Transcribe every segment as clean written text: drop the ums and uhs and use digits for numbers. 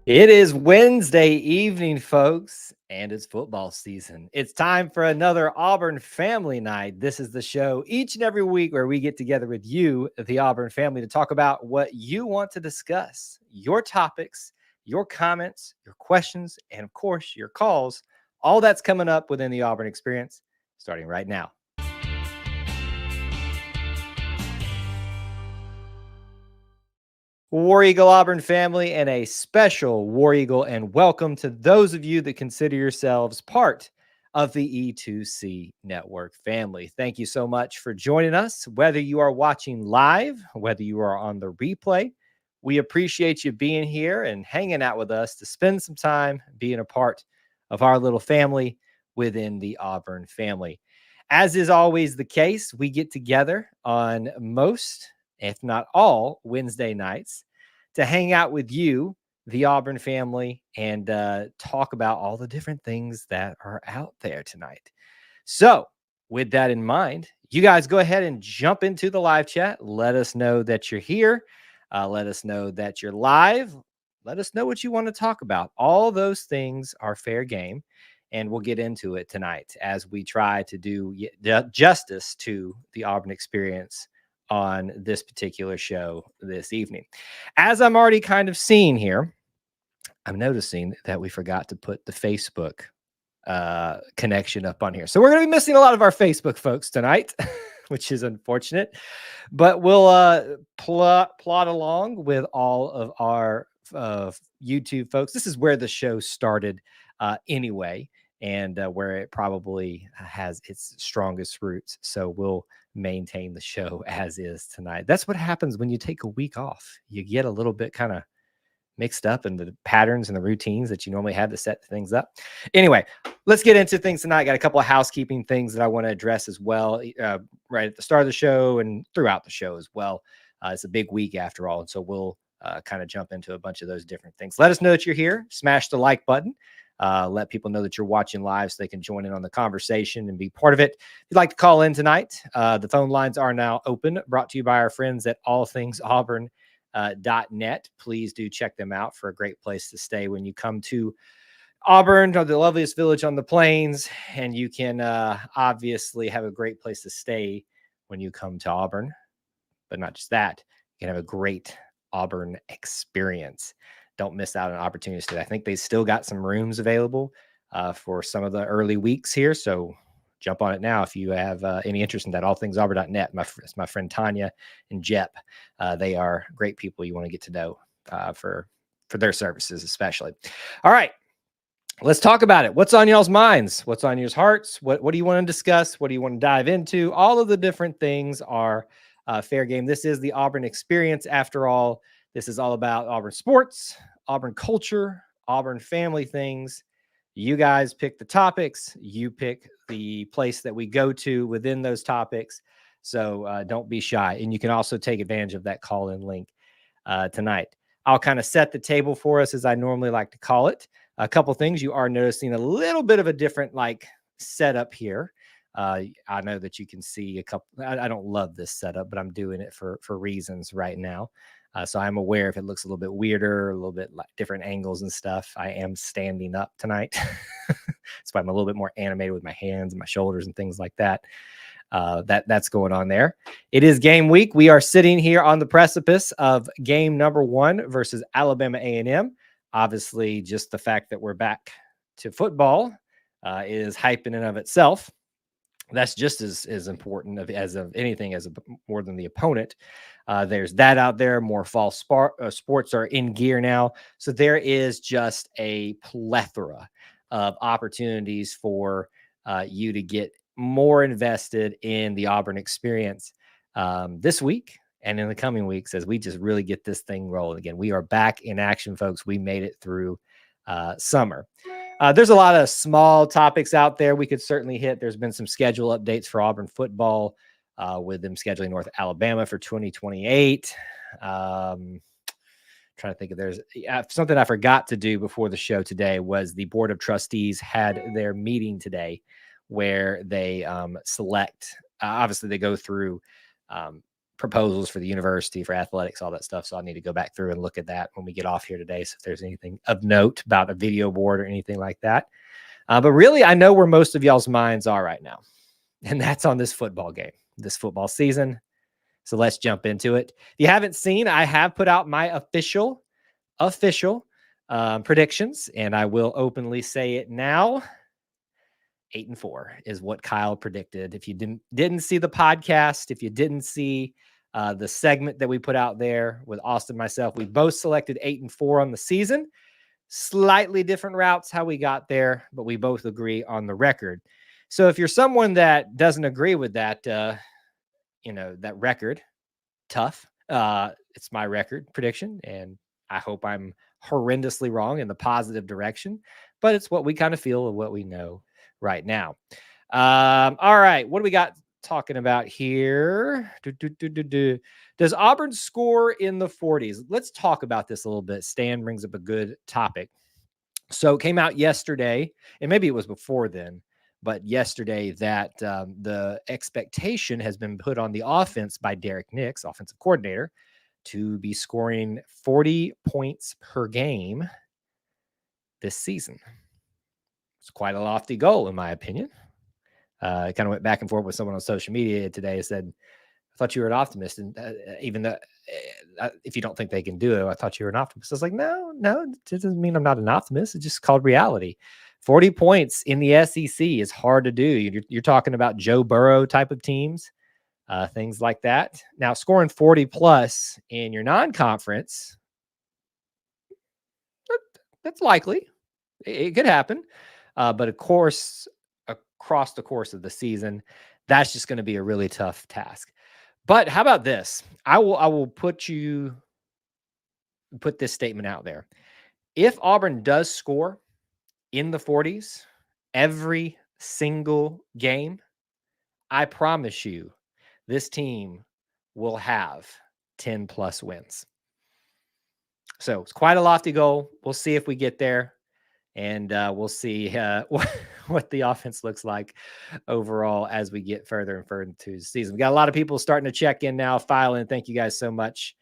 It is Wednesday evening, folks, and it's football season. It's time for another Auburn Family Night. This is the show each and every week where we get together with you, the Auburn family, to talk about what you want to discuss, your topics, your comments, your questions, and of course, your calls. All that's coming up within the Auburn experience starting right now. War Eagle Auburn family, and a special War Eagle and welcome to those of you that consider yourselves part of the E2C network family. Thank you so much for joining us. Whether you are watching live, whether you are on the replay, we appreciate you being here and hanging out with us to spend some time being a part of our little family within the Auburn family. As is always the case, we get together on most, if not all, Wednesday nights to hang out with you, the Auburn family, and talk about all the different things that are out there tonight. So, with that in mind, you guys go ahead and jump into the live chat. Let us know that you're here. Let us know that you're live. Let us know what you want to talk about. All those things are fair game. And we'll get into it tonight as we try to do justice to the Auburn experience on this particular show this evening. As I'm already kind of seeing here, I'm noticing that we forgot to put the Facebook connection up on here. So we're going to be missing a lot of our Facebook folks tonight, which is unfortunate. But we'll plot along with all of our YouTube folks. This is where the show started anyway, and where it probably has its strongest roots. So we'll maintain the show as is tonight. That's what happens when you take a week off. You get a little bit kind of mixed up in the patterns and the routines that you normally have to set things up. Anyway, let's get into things tonight. Got a couple of housekeeping things that I want to address as well, right at the start of the show and throughout the show as well. It's a big week after all, and so we'll kind of jump into a bunch of those different things. Let us know that you're here. Smash the like button. Let people know that you're watching live so they can join in on the conversation and be part of it. If you'd like to call in tonight, the phone lines are now open, brought to you by our friends at All Things Auburn. .net. Please do check them out for a great place to stay when you come to Auburn, the loveliest village on the plains, and you can obviously have a great place to stay when you come to Auburn. But not just that, you can have a great Auburn experience. Don't miss out on opportunities today. I think they still got some rooms available for some of the early weeks here, so jump on it now if you have any interest in that. Allthingsauburn.net. My friend Tanya and Jep, they are great people you want to get to know for their services, especially. All right, let's talk about it. What's on y'all's minds? What's on your hearts? What do you want to discuss? What do you want to dive into? All of the different things are fair game. This is the Auburn experience. After all, this is all about Auburn sports, Auburn culture, Auburn family things. You guys pick the topics. You pick the place that we go to within those topics. So don't be shy. And you can also take advantage of that call-in link tonight. I'll kind of set the table for us as I normally like to call it. A couple things. You are noticing a little bit of a different setup here. I know that you can see a couple. I don't love this setup, but I'm doing it for reasons right now. So I'm aware if it looks a little bit weirder, a little bit like different angles and stuff. I am standing up tonight. That's why I'm a little bit more animated with my hands and my shoulders and things like that. That's going on there. It is game week. We are sitting here on the precipice of game number 1 versus Alabama A&M. Obviously, just the fact that we're back to football is hype in and of itself. That's just as important as anything more than the opponent. There's that out there. More fall sports are in gear now. So there is just a plethora of opportunities for you to get more invested in the Auburn experience this week and in the coming weeks as we just really get this thing rolling again. We are back in action, folks. We made it through summer. There's a lot of small topics out there we could certainly hit. There's been some schedule updates for Auburn football with them scheduling North Alabama for 2028. Trying to think if there's something I forgot to do before the show today was the Board of Trustees had their meeting today where they select, obviously they go through proposals for the university, for athletics, all that stuff. So I need to go back through and look at that when we get off here today. So if there's anything of note about a video board or anything like that. But really, I know where most of y'all's minds are right now, and that's on this football game, this football season. So let's jump into it. If you haven't seen, I have put out my official predictions, and I will openly say it now. 8-4 is what Kyle predicted. If you didn't see the podcast, if you didn't see the segment that we put out there with Austin and myself, we both selected 8-4 on the season. Slightly different routes how we got there, but we both agree on the record. So if you're someone that doesn't agree with that, that record, tough. It's my record prediction, and I hope I'm horrendously wrong in the positive direction, but it's what we kind of feel and what we know right now. All right, what do we got talking about here? Does Auburn score in the 40s? Let's talk about this a little bit. Stan brings up a good topic. So it came out yesterday, and maybe it was before then, but yesterday that the expectation has been put on the offense by Derek Nix, offensive coordinator, to be scoring 40 points per game this season. It's quite a lofty goal, in my opinion. I kind of went back and forth with someone on social media today and said, I thought you were an optimist. And even though, if you don't think they can do it, I thought you were an optimist. I was like, no, it doesn't mean I'm not an optimist. It's just called reality. 40 points in the SEC is hard to do. You're talking about Joe Burrow type of teams, things like that. Now, scoring 40 plus in your non-conference, that's likely. It could happen. But of course, across the course of the season, that's just going to be a really tough task. But how about this? I will put this statement out there. If Auburn does score in the 40s every single game, I promise you this team will have 10 plus wins. So it's quite a lofty goal. We'll see if we get there. And we'll see what the offense looks like overall as we get further and further into the season. We got a lot of people starting to check in now, file in. Thank you guys so much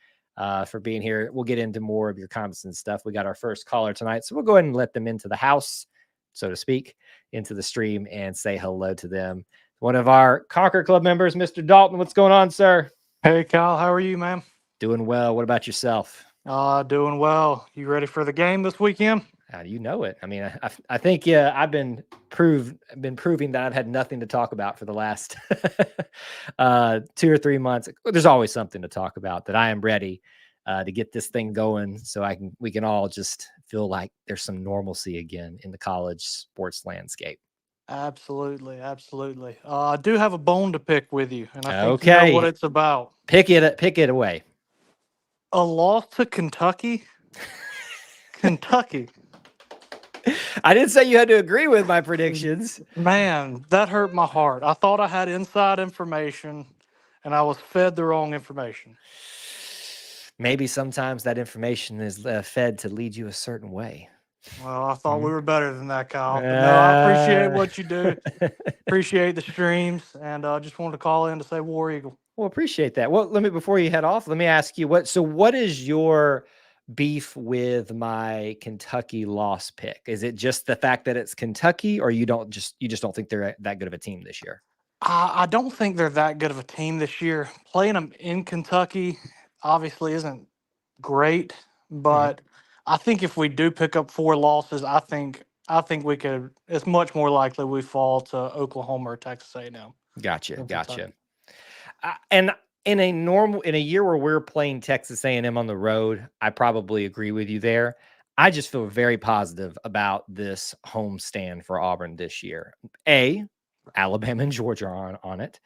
for being here. We'll get into more of your comments and stuff. We got our first caller tonight, so we'll go ahead and let them into the house, so to speak, into the stream and say hello to them. One of our Conquer Club members, Mr. Dalton. What's going on, sir? Hey, Kyle. How are you, man? Doing well. What about yourself? Doing well. You ready for the game this weekend? You know it. I mean, I think I've been proving that I've had nothing to talk about for the last 2 or 3 months. There's always something to talk about. That I am ready to get this thing going, so we can all just feel like there's some normalcy again in the college sports landscape. Absolutely. I do have a bone to pick with you, and I think you know what it's about. Pick it away. A loss to Kentucky. Kentucky. I didn't say you had to agree with my predictions. Man, that hurt my heart. I thought I had inside information, and I was fed the wrong information. Maybe sometimes that information is fed to lead you a certain way. Well, I thought we were better than that, Kyle. But no, I appreciate what you do. Appreciate the streams, and just wanted to call in to say War Eagle. Well, appreciate that. Well, before you head off, let me ask you what is your beef with my Kentucky loss pick? Is it just the fact that it's Kentucky, or you just don't think they're that good of a team this year? I don't think they're that good of a team this year. Playing them in Kentucky obviously isn't great, but I think if we do pick up 4 losses, I think we could. It's much more likely we fall to Oklahoma or Texas A&M. Gotcha. And in a year where we're playing Texas A&M on the road, I probably agree with you there. I just feel very positive about this homestand for Auburn this year. Alabama and Georgia are on it.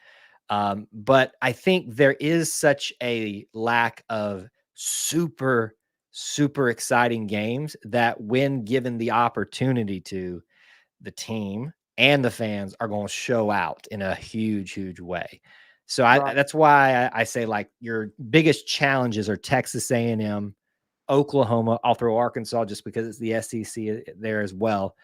But I think there is such a lack of super, super exciting games that when given the opportunity to, the team and the fans are going to show out in a huge, huge way. So that's why I say, like, your biggest challenges are Texas A&M, Oklahoma. I'll throw Arkansas just because it's the SEC there as well.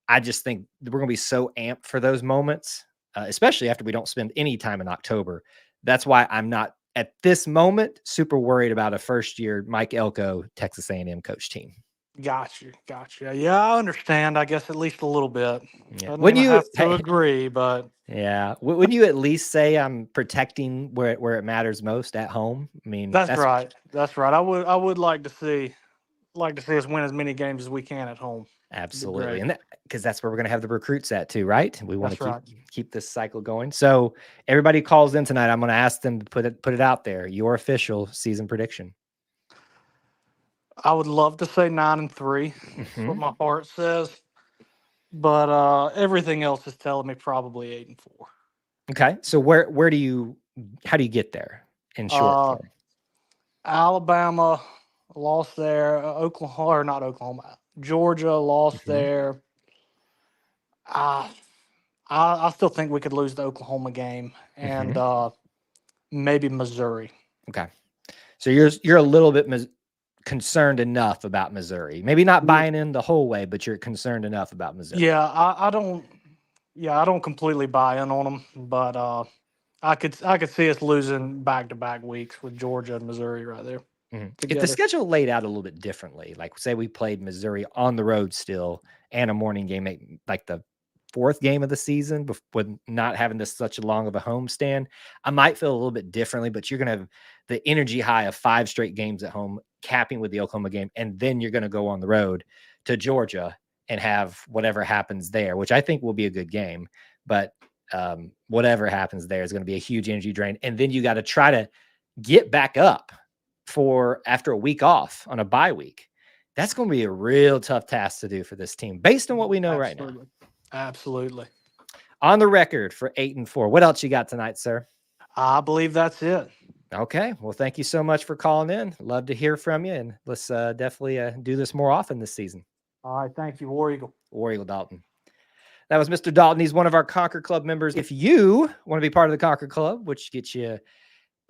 I just think we're going to be so amped for those moments, especially after we don't spend any time in October. That's why I'm not at this moment, super worried about a first-year Mike Elko Texas A&M coach team. Gotcha. Yeah, I understand. I guess at least a little bit. Yeah. Doesn't When mean I you have to agree, but yeah, wouldn't you at least say I'm protecting where it matters most at home? I mean, that's that's right. That's right. I would like to see us win as many games as we can at home. It'd be absolutely, great. and because that's where we're going to have the recruits at too, right? We want to That's keep right. keep this cycle going. So everybody calls in tonight. I'm going to ask them to put it out there. Your official season prediction. I would love to say 9-3. That's what Hmm. my heart says. But everything else is telling me probably 8-4. Okay, so where do you how do you get there in short Uh, form? Alabama lost there. Oklahoma, or not Oklahoma. Georgia lost Hmm. there. I, I still think we could lose the Oklahoma game, and Hmm. maybe Missouri. Okay, so you're a little bit concerned enough about Missouri. Maybe not Ye- buying in the whole way, but you're concerned enough about Missouri. Yeah, I don't. Yeah, I don't completely buy in on them, but I could see us losing back to back weeks with Georgia and Missouri right there Mhm. If the together. schedule laid out a little bit differently, like say we played Missouri on the road still and a morning game, like the fourth game of the season, with not having this such a long of a homestand, I might feel a little bit differently. But you're going to have the energy high of 5 straight games at home, capping with the Oklahoma game, and then you're going to go on the road to Georgia and have whatever happens there, which I think will be a good game. But whatever happens there is going to be a huge energy drain, and then you got to try to get back up for after a week off on a bye week. That's going to be a real tough task to do for this team based on what we know right now. Absolutely, absolutely. On the record for 8-4. What else you got tonight, sir? I believe that's it. Okay. Well, thank you so much for calling in. Love to hear from you. And let's definitely do this more often this season. All right, thank you, War Eagle. War Eagle Dalton. That was Mr. Dalton. He's one of our Conquer Club members. If you want to be part of the Conquer Club, which gets you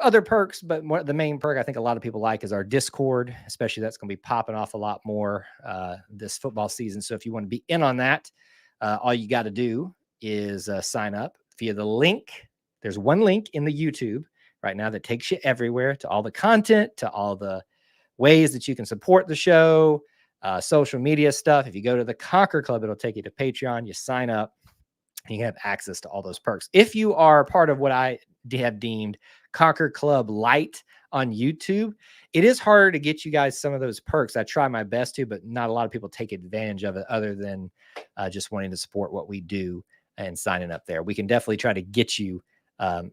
other perks, but the main perk I think a lot of people like is our Discord, especially that's going to be popping off a lot more this football season. So if you want to be in on that, all you got to do is sign up via the link. There's one link in the YouTube right now that takes you everywhere to all the content, to all the ways that you can support the show, social media stuff. If you go to the Conquer Club, it'll take you to Patreon. You sign up, you can have access to all those perks. If you are part of what I have deemed Conquer Club Light on YouTube, it is harder to get you guys some of those perks. I try my best to, but not a lot of people take advantage of it other than just wanting to support what we do and signing up there. We can definitely try to get you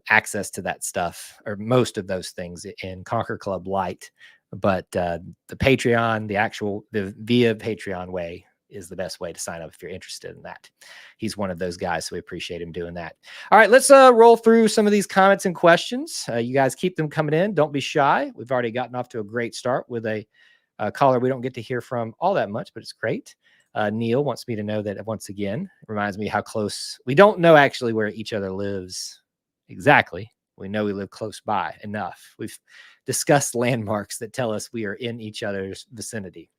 access to that stuff or most of those things in Conquer Club Light. But the Patreon, the via Patreon way is the best way to sign up if you're interested in that. He's one of those guys, so we appreciate him doing that. All right, let's roll through some of these comments and questions. You guys keep them coming in. Don't be shy. We've already gotten off to a great start with a caller we don't get to hear from all that much, but it's great. Neil wants me to know that once again, reminds me how close we don't know actually where each other lives exactly. We know we live close by enough. We've discussed landmarks that tell us we are in each other's vicinity.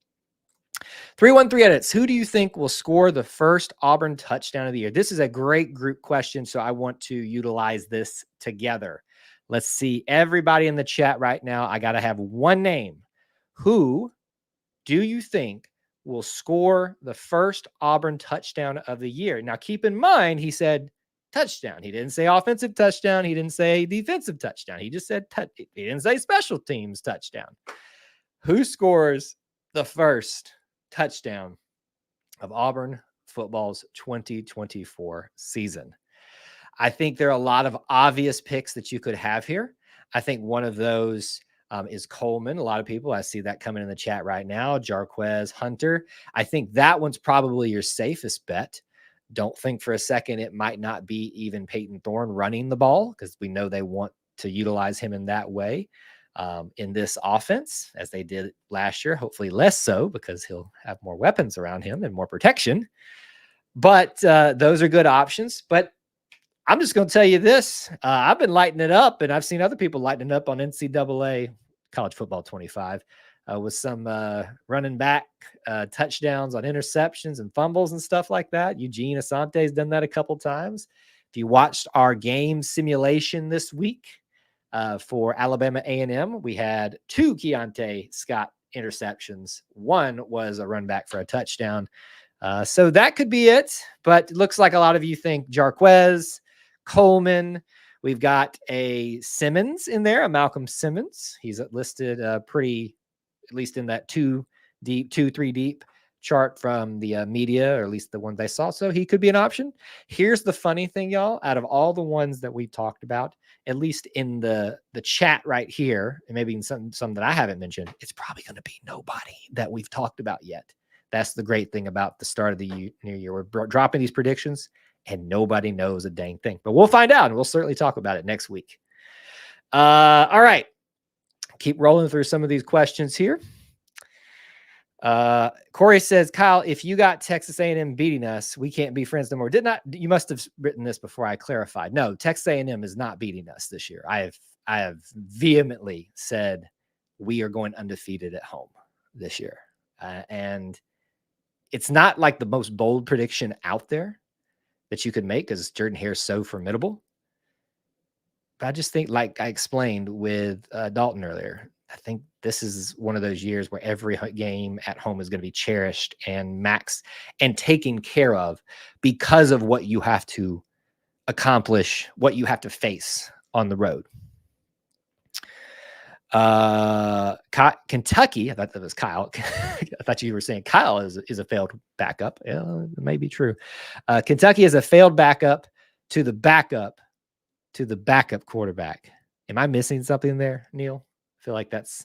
313 edits. Who do you think will score the first Auburn touchdown of the year? This is a great group question, so I want to utilize this together. Let's see everybody in the chat right now. I got to have one name. Who do you think will score the first Auburn touchdown of the year? Now, keep in mind, he said touchdown. He didn't say offensive touchdown. He didn't say defensive touchdown. He just said he didn't say special teams touchdown. Who scores the first touchdown of Auburn football's 2024 season? I think there are a lot of obvious picks that you could have here. I think one of those is Coleman. A lot of people, I see that coming in the chat right now. Jarquez Hunter. I think that one's probably your safest bet. Don't think for a second it might not be even Peyton Thorne running the ball because we know they want to utilize him in that way in this offense as they did last year. Hopefully less so because he'll have more weapons around him and more protection. But those are good options. But I'm just going to tell you this. I've been lighting it up, and I've seen other people lighting it up on NCAA College Football 25 with some running back touchdowns on interceptions and fumbles and stuff like that. Eugene Asante's done that a couple times. If you watched our game simulation this week, For Alabama A&M, we had 2 Keontae Scott interceptions. 1 was a run back for a touchdown. So that could be it. But it looks like a lot of you think Jarquez, Coleman. We've got a Simmons in there, a Malcolm Simmons. He's listed pretty, at least in that 2 deep, 2-3 deep chart from the media, or at least the ones I saw. So he could be an option. Here's the funny thing, y'all. Out of all the ones that we've talked about, at least in the chat right here, and maybe in some that I haven't mentioned, it's probably going to be nobody that we've talked about yet. That's the great thing about the start of the new year. We're dropping these predictions and nobody knows a dang thing, but we'll find out and we'll certainly talk about it next week. All right. Keep rolling through some of these questions here. Corey says, Kyle, if you got Texas A&M beating us, we can't be friends no more. You must have written this before I clarified. No, Texas A&M is not beating us this year. I have vehemently said we are going undefeated at home this year. And it's not like the most bold prediction out there that you could make because Jordan Hare is so formidable. But I just think, like I explained with Dalton earlier, I think this is one of those years where every game at home is going to be cherished and maxed and taken care of because of what you have to accomplish, what you have to face on the road. Kentucky, I thought that was Kyle. I thought you were saying Kyle is a failed backup. Yeah, it may be true. Kentucky is a failed backup to the backup quarterback. Am I missing something there, Neil? I feel like that's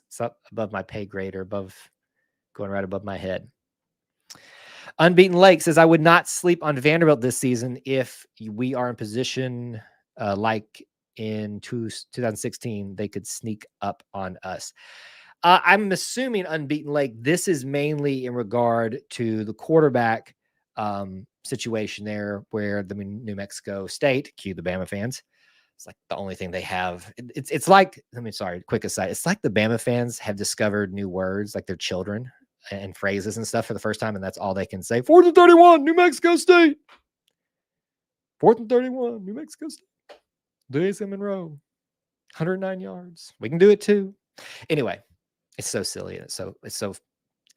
above my pay grade or going right above my head. Unbeaten Lake says, I would not sleep on Vanderbilt this season if we are in position like in 2016, they could sneak up on us. I'm assuming Unbeaten Lake, this is mainly in regard to the quarterback situation there where the New Mexico State, cue the Bama fans, it's like the only thing they have. It's like, quick aside. It's like the Bama fans have discovered new words, like their children and phrases and stuff for the first time. And that's all they can say. 4th and 31, New Mexico State. 4th and 31, New Mexico State. Lewis and Monroe, 109 yards. We can do it too. Anyway, it's so silly. And it's so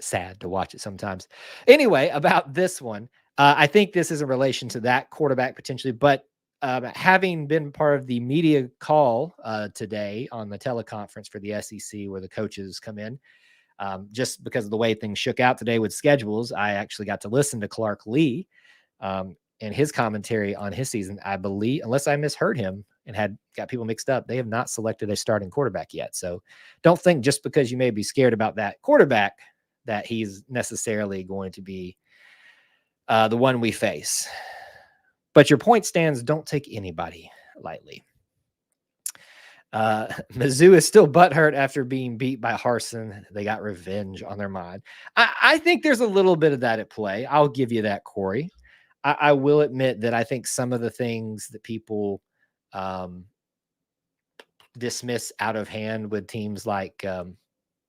sad to watch it sometimes. Anyway, about this one, I think this is in relation to that quarterback potentially, but having been part of the media call today on the teleconference for the SEC where the coaches come in, just because of the way things shook out today with schedules, I actually got to listen to Clark Lee and his commentary on his season. I believe, unless I misheard him and got people mixed up, they have not selected a starting quarterback yet. So don't think just because you may be scared about that quarterback that he's necessarily going to be the one we face. But your point stands, don't take anybody lightly. Mizzou is still butthurt after being beat by Harsin. They got revenge on their mind. I think there's a little bit of that at play. I'll give you that, Corey. I will admit that I think some of the things that people dismiss out of hand with teams like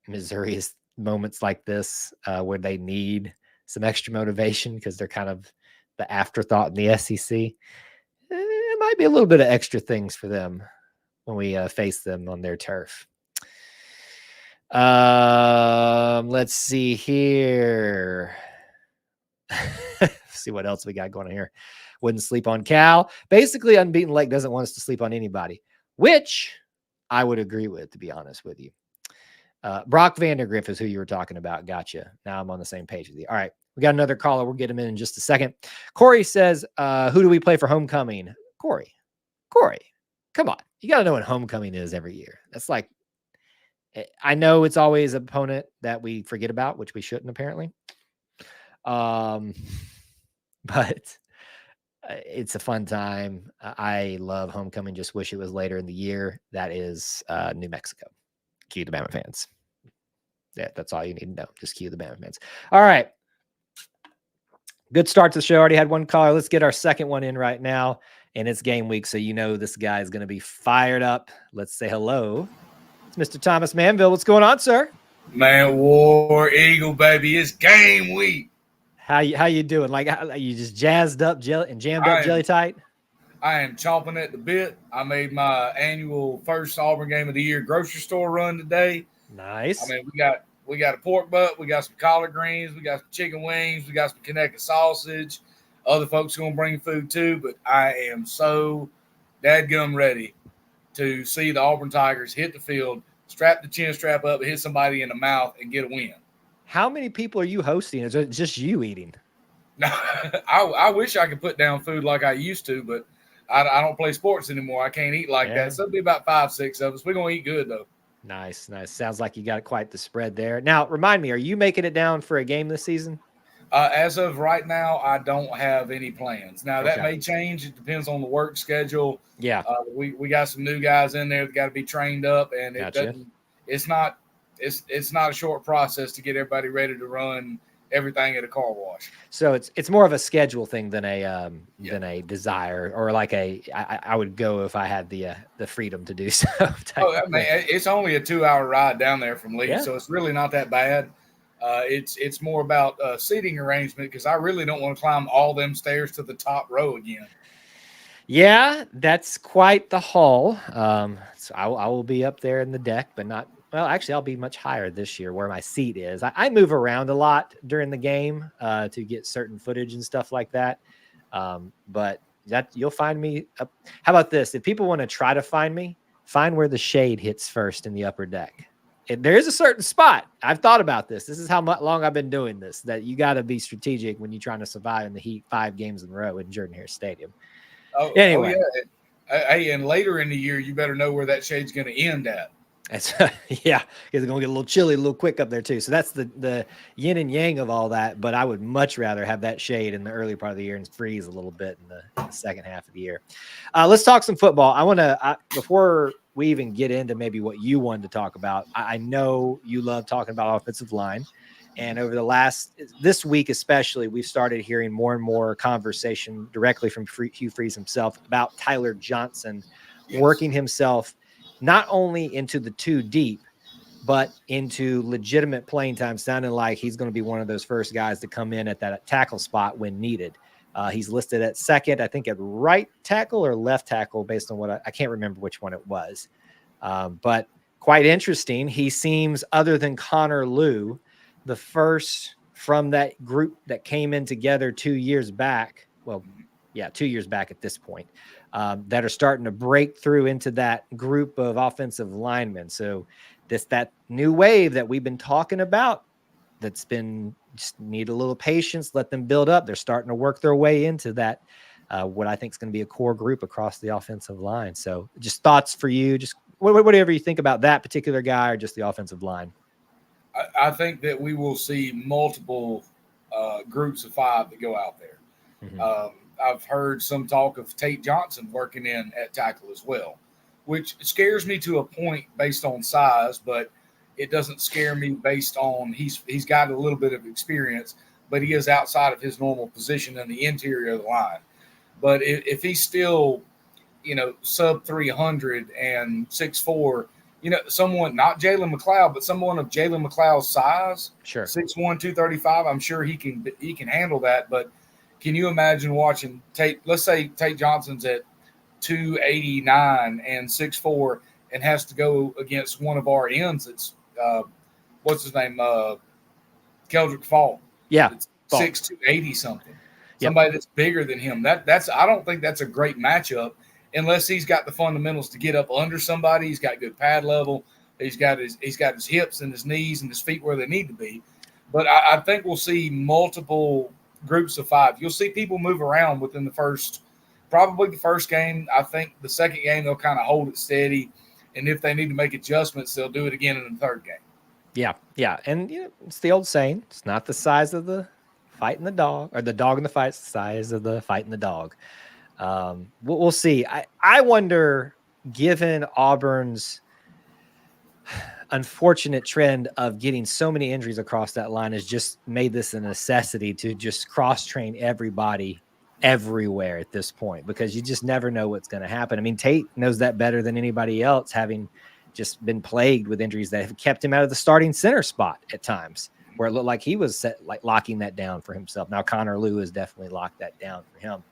Missouri's moments like this, where they need some extra motivation because they're kind of the afterthought in the SEC. It might be a little bit of extra things for them when we face them on their turf. Let's see here. See what else we got going on here. Wouldn't sleep on Cal. Basically, Unbeaten Lake doesn't want us to sleep on anybody, which I would agree with, to be honest with you. Brock Vandergriff is who you were talking about. Gotcha. Now I'm on the same page with you. All right. We got another caller. We'll get him in just a second. Corey says, who do we play for homecoming? Corey, come on. You got to know what homecoming is every year. That's like, I know it's always an opponent that we forget about, which we shouldn't apparently. But it's a fun time. I love homecoming. Just wish it was later in the year. That is New Mexico. Cue the Bama fans. Yeah, that's all you need to know. Just cue the Bama fans. All right. Good start to the show. Already had one caller. Let's get our second one in right now. And it's game week, so you know this guy is going to be fired up. Let's say hello. It's Mr. Thomas Manville. What's going on, sir? Man, War Eagle, baby. It's game week. How you doing? Like you just jazzed up and jammed up jelly tight? I am chomping at the bit. I made my annual first Auburn game of the year grocery store run today. I Nice. mean, we got a pork butt, we got some collard greens, we got some chicken wings, we got some Connecticut sausage. Other folks gonna bring food too, but I am so dadgum ready to see the Auburn Tigers hit the field, strap the chin strap up, hit somebody in the mouth, and get a win. How many people are you hosting? Is it just you eating? I wish I could put down food like I used to, but I don't play sports anymore. I can't eat like that. So it'll be about 5, 6 of us. We're gonna eat good though. Nice. Sounds like you got quite the spread there. Now, remind me, are you making it down for a game this season? As of right now, I don't have any plans. Now that Okay. may change. It depends on the work schedule. Yeah. We got some new guys in there that got to be trained up, and Gotcha. it's not a short process to get everybody ready to run everything at a car wash. So it's more of a schedule thing than a desire, or like I would go if I had the freedom to do so. Oh, I mean, it's only a 2-hour ride down there from Lee, Yeah. so it's really not that bad. It's more about seating arrangement because I really don't want to climb all them stairs to the top row again. Yeah, that's quite the haul. So I will be up there in the deck, but not. Well, actually, I'll be much higher this year where my seat is. I move around a lot during the game to get certain footage and stuff like that. But that you'll find me up. How about this? If people want to try to find me, find where the shade hits first in the upper deck. There is a certain spot. I've thought about this. This is how long I've been doing this, that you got to be strategic when you're trying to survive in the heat 5 games in a row in Jordan-Hare Stadium. Anyway. Oh yeah. Hey, and later in the year, you better know where that shade's going to end at. That's yeah, because it's gonna get a little chilly, a little quick up there too. So that's the yin and yang of all that. But I would much rather have that shade in the early part of the year and freeze a little bit in the second half of the year. Let's talk some football. I want to before we even get into maybe what you wanted to talk about. I know you love talking about offensive line, and over this week especially, we've started hearing more and more conversation directly from Hugh Freeze himself about Tyler Johnson working himself not only into the 2 deep, but into legitimate playing time, sounding like he's going to be one of those first guys to come in at that tackle spot when needed. He's listed at second, I think at right tackle or left tackle, based on what I can't remember which one it was. But quite interesting. He seems, other than Connor Lew, the first from that group that came in together 2 years back. Well, yeah, 2 years back at this point. That are starting to break through into that group of offensive linemen. So that new wave that we've been talking about, that's been just need a little patience, let them build up. They're starting to work their way into that, what I think is going to be a core group across the offensive line. So just thoughts for you, just whatever you think about that particular guy or just the offensive line. I think that we will see multiple groups of 5 that go out there. Mm-hmm. I've heard some talk of Tate Johnson working in at tackle as well, which scares me to a point based on size, but it doesn't scare me based on he's got a little bit of experience, but he is outside of his normal position in the interior of the line. But if he's still, sub 300 and 6'4", someone, not Jalen McLeod, but someone of Jalen McLeod's size, sure, 6'1", 235, I'm sure he can handle that, but can you imagine watching Tate? Let's say Tate Johnson's at 289 and 6'4" and has to go against one of our ends. It's what's his name? Keldrick Fall. Yeah, 6'2", 80 something. Yep. Somebody that's bigger than him. That's I don't think that's a great matchup unless he's got the fundamentals to get up under somebody. He's got good pad level. He's got his hips and his knees and his feet where they need to be. But I think we'll see multiple groups of 5. You'll see people move around within probably the first game. I think the second game they'll kind of hold it steady, and if they need to make adjustments, they'll do it again in the third game. Yeah, and it's the old saying: it's not the size of the fight in the dog, or the dog in the fight; it's the size of the fight in the dog. We'll see. I wonder, given Auburn's unfortunate trend of getting so many injuries across that line, has just made this a necessity to just cross-train everybody everywhere at this point, because you just never know what's going to happen. I mean, Tate knows that better than anybody else, having just been plagued with injuries that have kept him out of the starting center spot at times, where it looked like he was locking that down for himself. Now Connor Lew has definitely locked that down for him.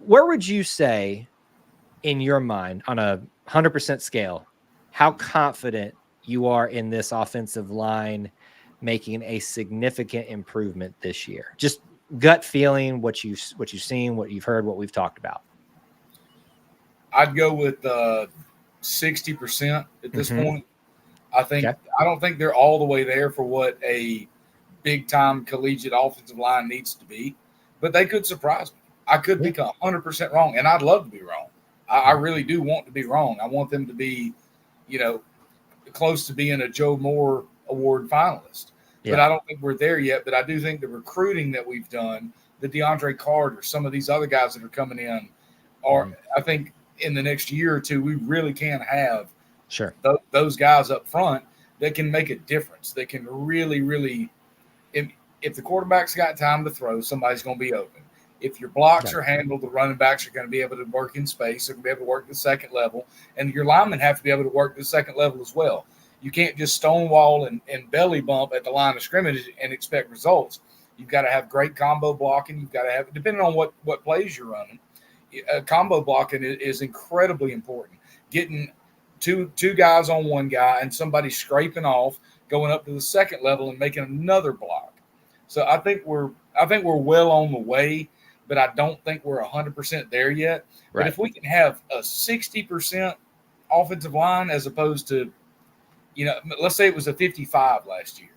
Where would you say, in your mind, on a 100% scale, how confident you are in this offensive line making a significant improvement this year? Just gut feeling, what you've seen, what you've heard, what we've talked about. I'd go with 60% at this point. I don't think they're all the way there for what a big time collegiate offensive line needs to be, but they could surprise me. I could be 100% wrong, and I'd love to be wrong. I really do want to be wrong. I want them to be, close to being a Joe Moore Award finalist. But I don't think we're there yet. But I do think the recruiting that we've done, the DeAndre Carter, some of these other guys that are coming in, I think in the next year or two, we really can have those guys up front that can make a difference. That can really, really, if the quarterback's got time to throw, somebody's going to be open. If your blocks are handled, the running backs are going to be able to work in space. They're going to be able to work the second level. And your linemen have to be able to work the second level as well. You can't just stonewall and belly bump at the line of scrimmage and expect results. You've got to have great combo blocking. You've got to have, depending on what plays you're running, combo blocking is incredibly important. Getting two guys on one guy and somebody scraping off, going up to the second level and making another block. So I think we're well on the way, but I don't think we're 100% there yet. Right. But if we can have a 60% offensive line as opposed to, let's say it was a 55 last year,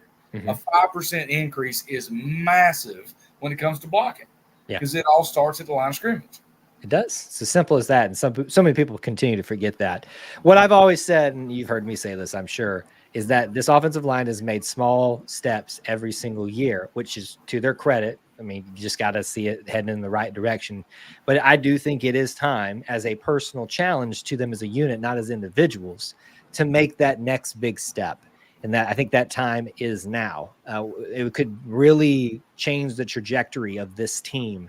a 5% increase is massive when it comes to blocking because it all starts at the line of scrimmage. It does. It's as simple as that. And so many people continue to forget that. What I've always said, and you've heard me say this, I'm sure, is that this offensive line has made small steps every single year, which is to their credit. I mean, you just got to see it heading in the right direction. But I do think it is time, as a personal challenge to them as a unit, not as individuals, to make that next big step. And that I think that time is now. It could really change the trajectory of this team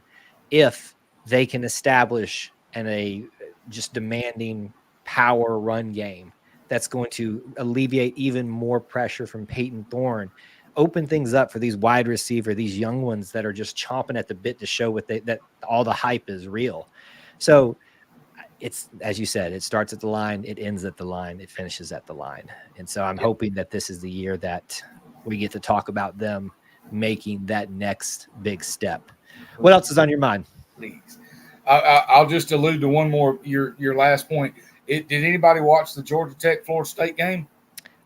if they can establish a just demanding power run game that's going to alleviate even more pressure from Peyton Thorne, open things up for these wide receiver, these young ones that are just chomping at the bit to show that all the hype is real. So it's, as you said, it starts at the line, it ends at the line, it finishes at the line. And so I'm hoping that this is the year that we get to talk about them making that next big step. What else is on your mind? Please. I'll just allude to one more, your last point. Did anybody watch the Georgia Tech Florida State game?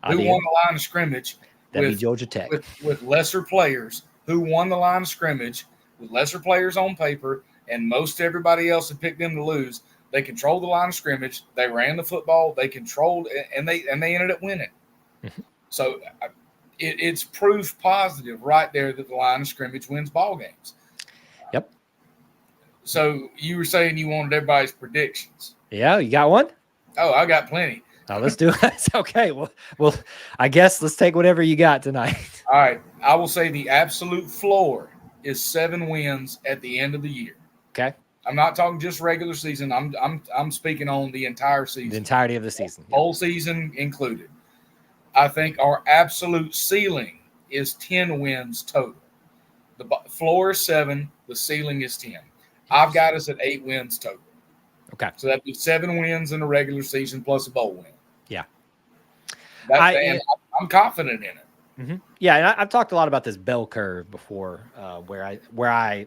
Who won the line of scrimmage? That'd be Georgia Tech. With lesser players. Who won the line of scrimmage with lesser players on paper, and most everybody else had picked them to lose. They controlled the line of scrimmage. They ran the football. They controlled, and they ended up winning. So it's proof positive right there that the line of scrimmage wins ball games. Yep. So you were saying you wanted everybody's predictions. Yeah, you got one? Oh, I got plenty. Oh, let's do it. Okay. Well, I guess let's take whatever you got tonight. All right. I will say the absolute floor is 7 wins at the end of the year. Okay. I'm not talking just regular season. I'm speaking on the entire season. The entirety of the season. Whole season included. I think our absolute ceiling is 10 wins total. The floor is 7. The ceiling is 10. I've got us at 8 wins total. Okay. So that'd be 7 wins in the regular season plus a bowl win. Yeah. I'm confident in it. Mm-hmm. Yeah, and I've talked a lot about this bell curve before, where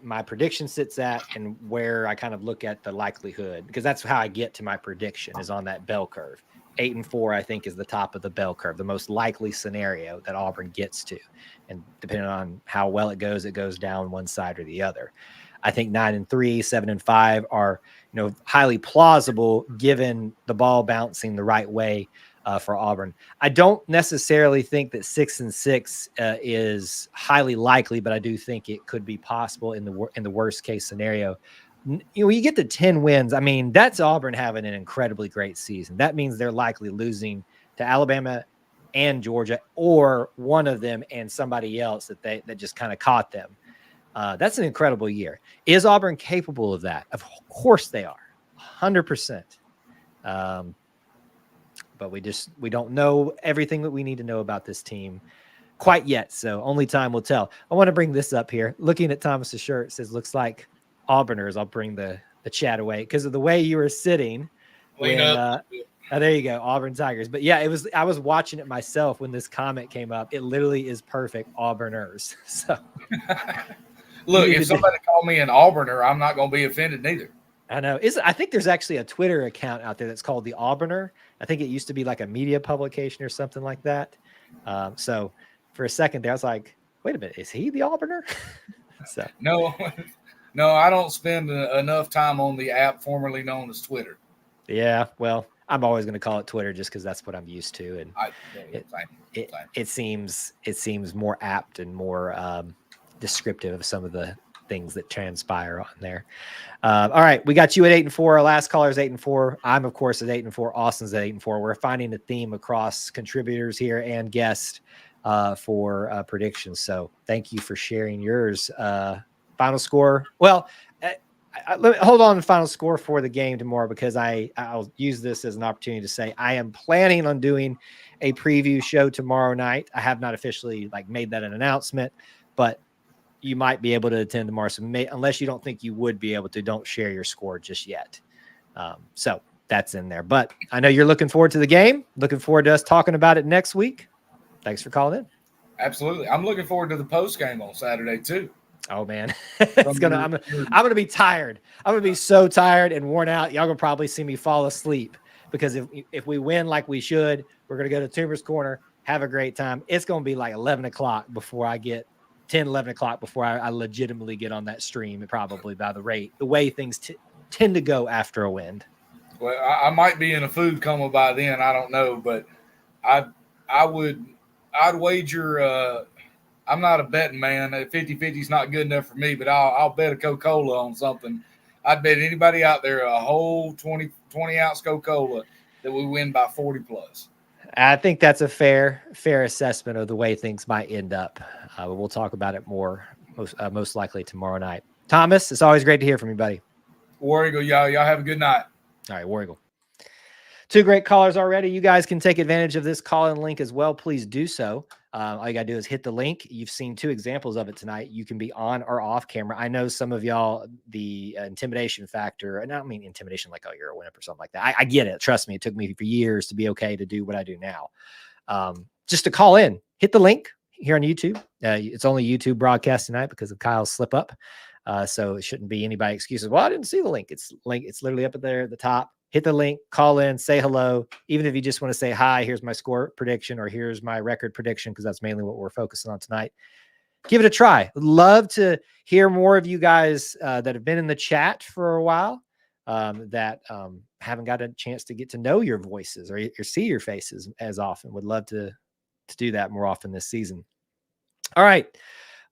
my prediction sits at and where I kind of look at the likelihood, because that's how I get to my prediction is on that bell curve. 8-4, I think, is the top of the bell curve, the most likely scenario that Auburn gets to. And depending on how well it goes down one side or the other. I think 9-3, 7-5 are, highly plausible given the ball bouncing the right way for Auburn. I don't necessarily think that 6-6 is highly likely, but I do think it could be possible in the worst case scenario. You get to 10 wins. I mean, that's Auburn having an incredibly great season. That means they're likely losing to Alabama and Georgia, or one of them and somebody else that just kind of caught them. That's an incredible year. Is Auburn capable of that? Of course they are, 100%. But we don't know everything that we need to know about this team quite yet. So only time will tell. I want to bring this up here. Looking at Thomas's shirt, it says, looks like Auburners. I'll bring the the chat away because of the way you were sitting. Clean up. Oh, there you go, Auburn Tigers. But yeah, I was watching it myself when this comment came up. It literally is perfect Auburners. So look, if somebody called me an Auburner, I'm not going to be offended neither. I know. I think there's actually a Twitter account out there that's called the Auburner. I think it used to be like a media publication or something like that. So for a second there, I was like, wait a minute, is he the Auburner? So no, I don't spend enough time on the app formerly known as Twitter. Yeah, well, I'm always going to call it Twitter just because that's what I'm used to, and it seems more apt and more descriptive of some of the things that transpire on there. All right, we got you at 8-4. Our last caller is 8-4. I'm of course at 8-4. Austin's at 8-4. We're finding a theme across contributors here and guests for predictions. So thank you for sharing yours. Final score. Well. Hold on to the final score for the game tomorrow because I'll use this as an opportunity to say I am planning on doing a preview show tomorrow night. I have not officially made that an announcement, but you might be able to attend tomorrow. So unless you don't think you would be able to, don't share your score just yet. So that's in there. But I know you're looking forward to the game. Looking forward to us talking about it next week. Thanks for calling in. Absolutely. I'm looking forward to the post game on Saturday too. Oh man, I'm gonna be tired. I'm gonna be so tired and worn out. Y'all gonna probably see me fall asleep because if we win like we should, we're gonna go to Tumor's Corner, have a great time. It's gonna be like 11 o'clock before I get 11 o'clock before I legitimately get on that stream. Probably by the way things tend to go after a win. Well, I might be in a food coma by then. I don't know, but I'd wager. I'm not a betting man. 50-50 is not good enough for me, but I'll bet a Coca-Cola on something. I'd bet anybody out there a whole 20-ounce Coca-Cola that we win by 40 plus. I think that's a fair assessment of the way things might end up. We'll talk about it more, most likely tomorrow night. Thomas, it's always great to hear from you, buddy. War Eagle, y'all have a good night. All right, War Eagle. Two great callers already. You guys can take advantage of this call-in link as well. Please do so. All you got to do is hit the link. You've seen two examples of it tonight. You can be on or off camera. I know some of y'all, the intimidation factor, and I don't mean intimidation like, oh, you're a wimp or something like that. I get it. Trust me. It took me for years to be okay to do what I do now. Just to call in, hit the link here on YouTube. It's only YouTube broadcast tonight because of Kyle's slip up. So it shouldn't be anybody excuses. Well, I didn't see the link. It's literally up there at the top. Hit the link, call in, say hello. Even if you just want to say, hi, here's my score prediction, or here's my record prediction, because that's mainly what we're focusing on tonight. Give it a try. Love to hear more of you guys that have been in the chat for a while, that haven't got a chance to get to know your voices or see your faces as often. Would love to do that more often this season. All right.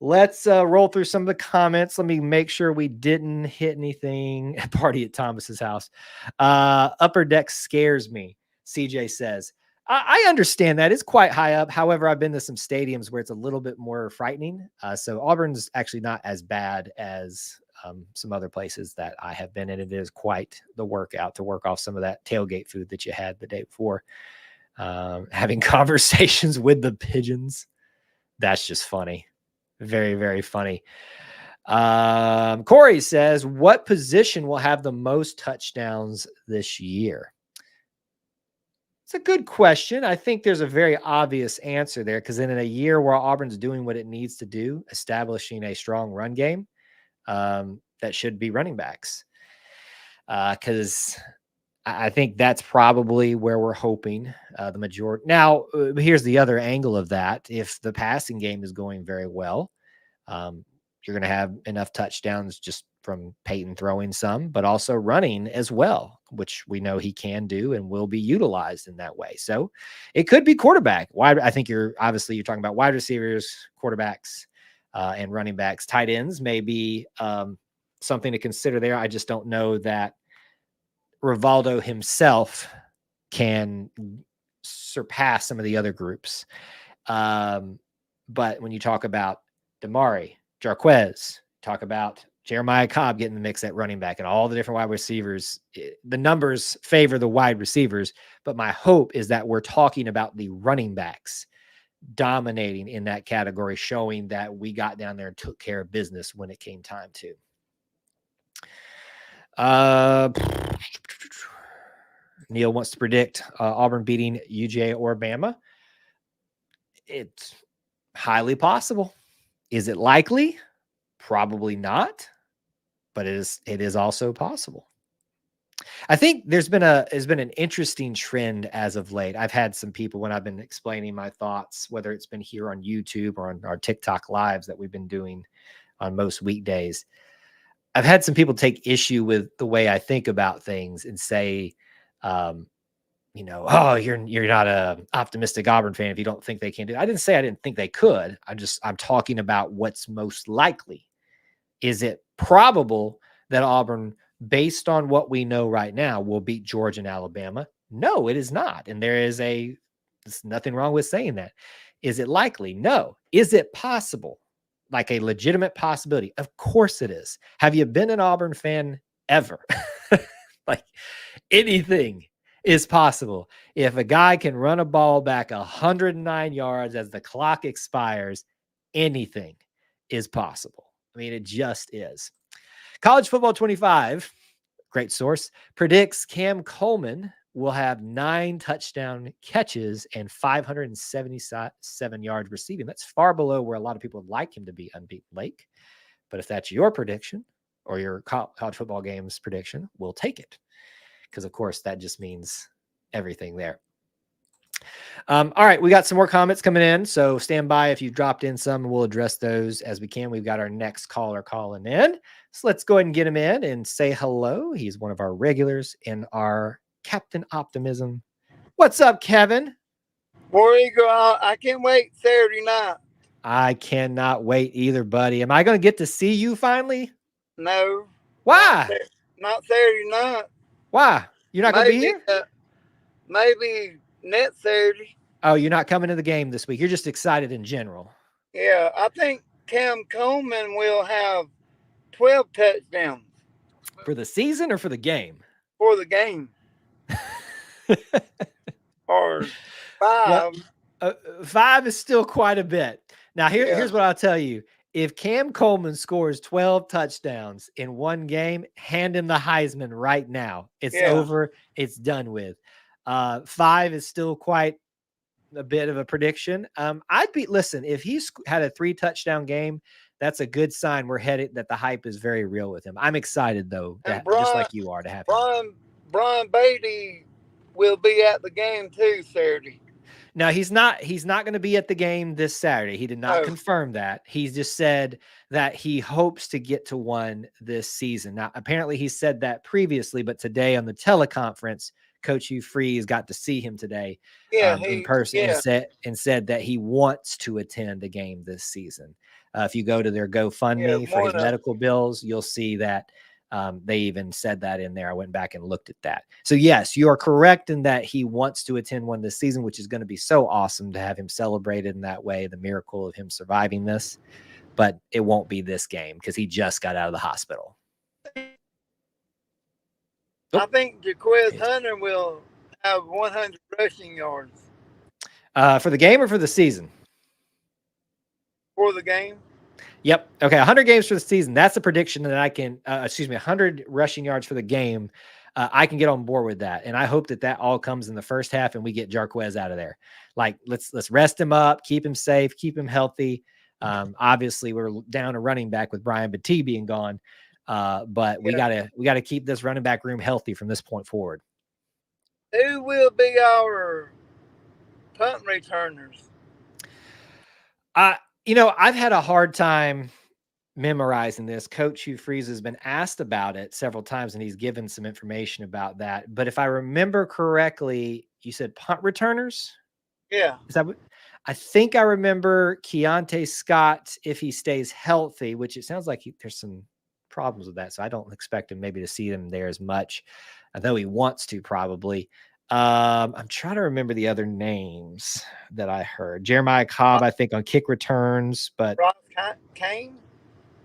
Let's roll through some of the comments. Let me make sure we didn't hit anything. Party at Thomas's house. Upper Deck scares me, CJ says. I understand that. It's quite high up. However, I've been to some stadiums where it's a little bit more frightening. So Auburn's actually not as bad as some other places that I have been in. It is quite the workout to work off some of that tailgate food that you had the day before. Having conversations with the pigeons. That's just funny. Very, very funny. Corey says, what position will have the most touchdowns this year? It's a good question. I think there's a very obvious answer there, because in a year where Auburn's doing what it needs to do, establishing a strong run game, that should be running backs. Because I think that's probably where we're hoping the majority. Now, here's the other angle of that. If the passing game is going very well, you're going to have enough touchdowns just from Peyton throwing some, but also running as well, which we know he can do and will be utilized in that way. So it could be quarterback. I think you're talking about wide receivers, quarterbacks, and running backs. Tight ends may be something to consider there. I just don't know that Rivaldo himself can surpass some of the other groups. But when you talk about Damari, Jarquez, talk about Jeremiah Cobb getting the mix at running back and all the different wide receivers, the numbers favor the wide receivers. But my hope is that we're talking about the running backs dominating in that category, showing that we got down there and took care of business when it came time to. Neil wants to predict Auburn beating UJ or Bama. It's highly possible. Is it likely? Probably not, but it is also possible. I think there's been an interesting trend as of late. I've had some people when I've been explaining my thoughts, whether it's been here on YouTube or on our TikTok lives that we've been doing on most weekdays. I've had some people take issue with the way I think about things and say, oh, you're not a optimistic Auburn fan if you don't think they can do it. I didn't say I didn't think they could. I'm talking about what's most likely. Is it probable that Auburn, based on what we know right now, will beat Georgia and Alabama? No, it is not. And there's nothing wrong with saying that. Is it likely? No. Is it possible? Like a legitimate possibility? Of course it is. Have you been an Auburn fan ever? Like anything is possible. If a guy can run a ball back 109 yards as the clock expires, anything is possible. I mean, it just is. College Football 25, great source, predicts Cam Coleman will have 9 touchdown catches and 577 yards receiving. That's far below where a lot of people would like him to be, unbeaten Lake. But if that's your prediction or your college football games prediction, we'll take it. Because, of course, that just means everything there. All right, we got some more comments coming in, so stand by if you dropped in some. We'll address those as we can. We've got our next caller calling in, so let's go ahead and get him in and say hello. He's one of our regulars in our Captain Optimism. What's up, Kevin? War Eagle, I can't wait Saturday night. I cannot wait either, buddy. Am I going to get to see you finally? No. Why? Not Saturday night. Why? You're not going to be here? Maybe next Saturday. Oh, you're not coming to the game this week. You're just excited in general. Yeah, I think Cam Coleman will have 12 touchdowns. For the season or for the game? For the game. Or 5. Well, 5 is still quite a bit. Now, here's what I'll tell you. If Cam Coleman scores 12 touchdowns in one game, hand him the Heisman right now. It's over. It's done with. 5 is still quite a bit of a prediction. Listen, if he's had a 3 touchdown game, that's a good sign we're headed, that the hype is very real with him. I'm excited, though, just like you are, to have him. Brian Beatty will be at the game too Saturday. No, he's not going to be at the game this Saturday. He did not confirm that. He just said that he hopes to get to one this season. Now, apparently he said that previously, but today on the teleconference, Coach Hugh Freeze got to see him today in person and said that he wants to attend a game this season. If you go to their GoFundMe for his medical bills, you'll see that they even said that in there. I went back and looked at that. So yes, you are correct in that he wants to attend one this season, which is going to be so awesome to have him celebrated in that way, the miracle of him surviving this. But it won't be this game because he just got out of the hospital. I think Jaquez Hunter will have 100 rushing yards. For the game or for the season? For the game. Yep. Okay. 100 games for the season. That's a prediction that I can, 100 rushing yards for the game. I can get on board with that. And I hope that all comes in the first half and we get Jarquez out of there. Like, let's rest him up, keep him safe, keep him healthy. Obviously we're down a running back with Brian Battie being gone. But we gotta keep this running back room healthy from this point forward. Who will be our punt returners? I've had a hard time memorizing this. Coach Hugh Freeze has been asked about it several times, and he's given some information about that. But if I remember correctly, you said punt returners? Yeah. Is that what? I think I remember Keontae Scott, if he stays healthy, which it sounds like there's some problems with that. So I don't expect him maybe to see them there as much, though he wants to probably. I'm trying to remember the other names that I heard. Jeremiah Cobb, I think, on kick returns, but Bryce Kane?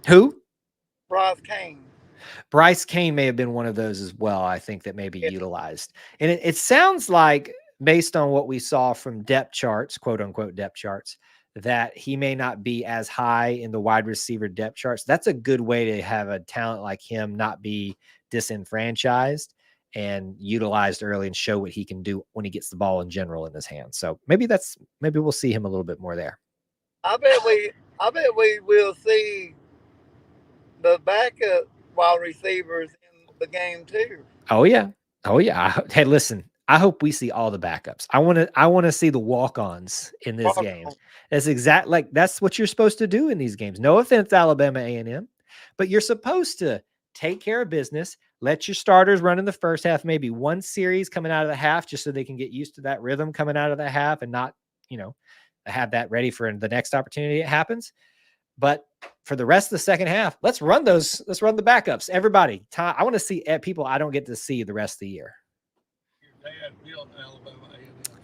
Who? Bryce Kane. Bryce Kane may have been one of those as well, I think, that may be utilized. And it sounds like, based on what we saw from depth charts, quote unquote depth charts, that he may not be as high in the wide receiver depth charts. That's a good way to have a talent like him not be disenfranchised and utilized early and show what he can do when he gets the ball in general in his hands. So maybe we'll see him a little bit more there. I bet we will see the backup wide receivers in the game too. Oh yeah. Hey, listen, I hope we see all the backups. I want to see the walk-ons in this game. That's what you're supposed to do in these games. No offense, Alabama A&M, but you're supposed to take care of business. Let your starters run in the first half, maybe one series coming out of the half, just so they can get used to that rhythm coming out of the half and not, have that ready for the next opportunity it happens. But for the rest of the second half, let's run the backups. Everybody, I want to see people I don't get to see the rest of the year. Your dad built Alabama A&M.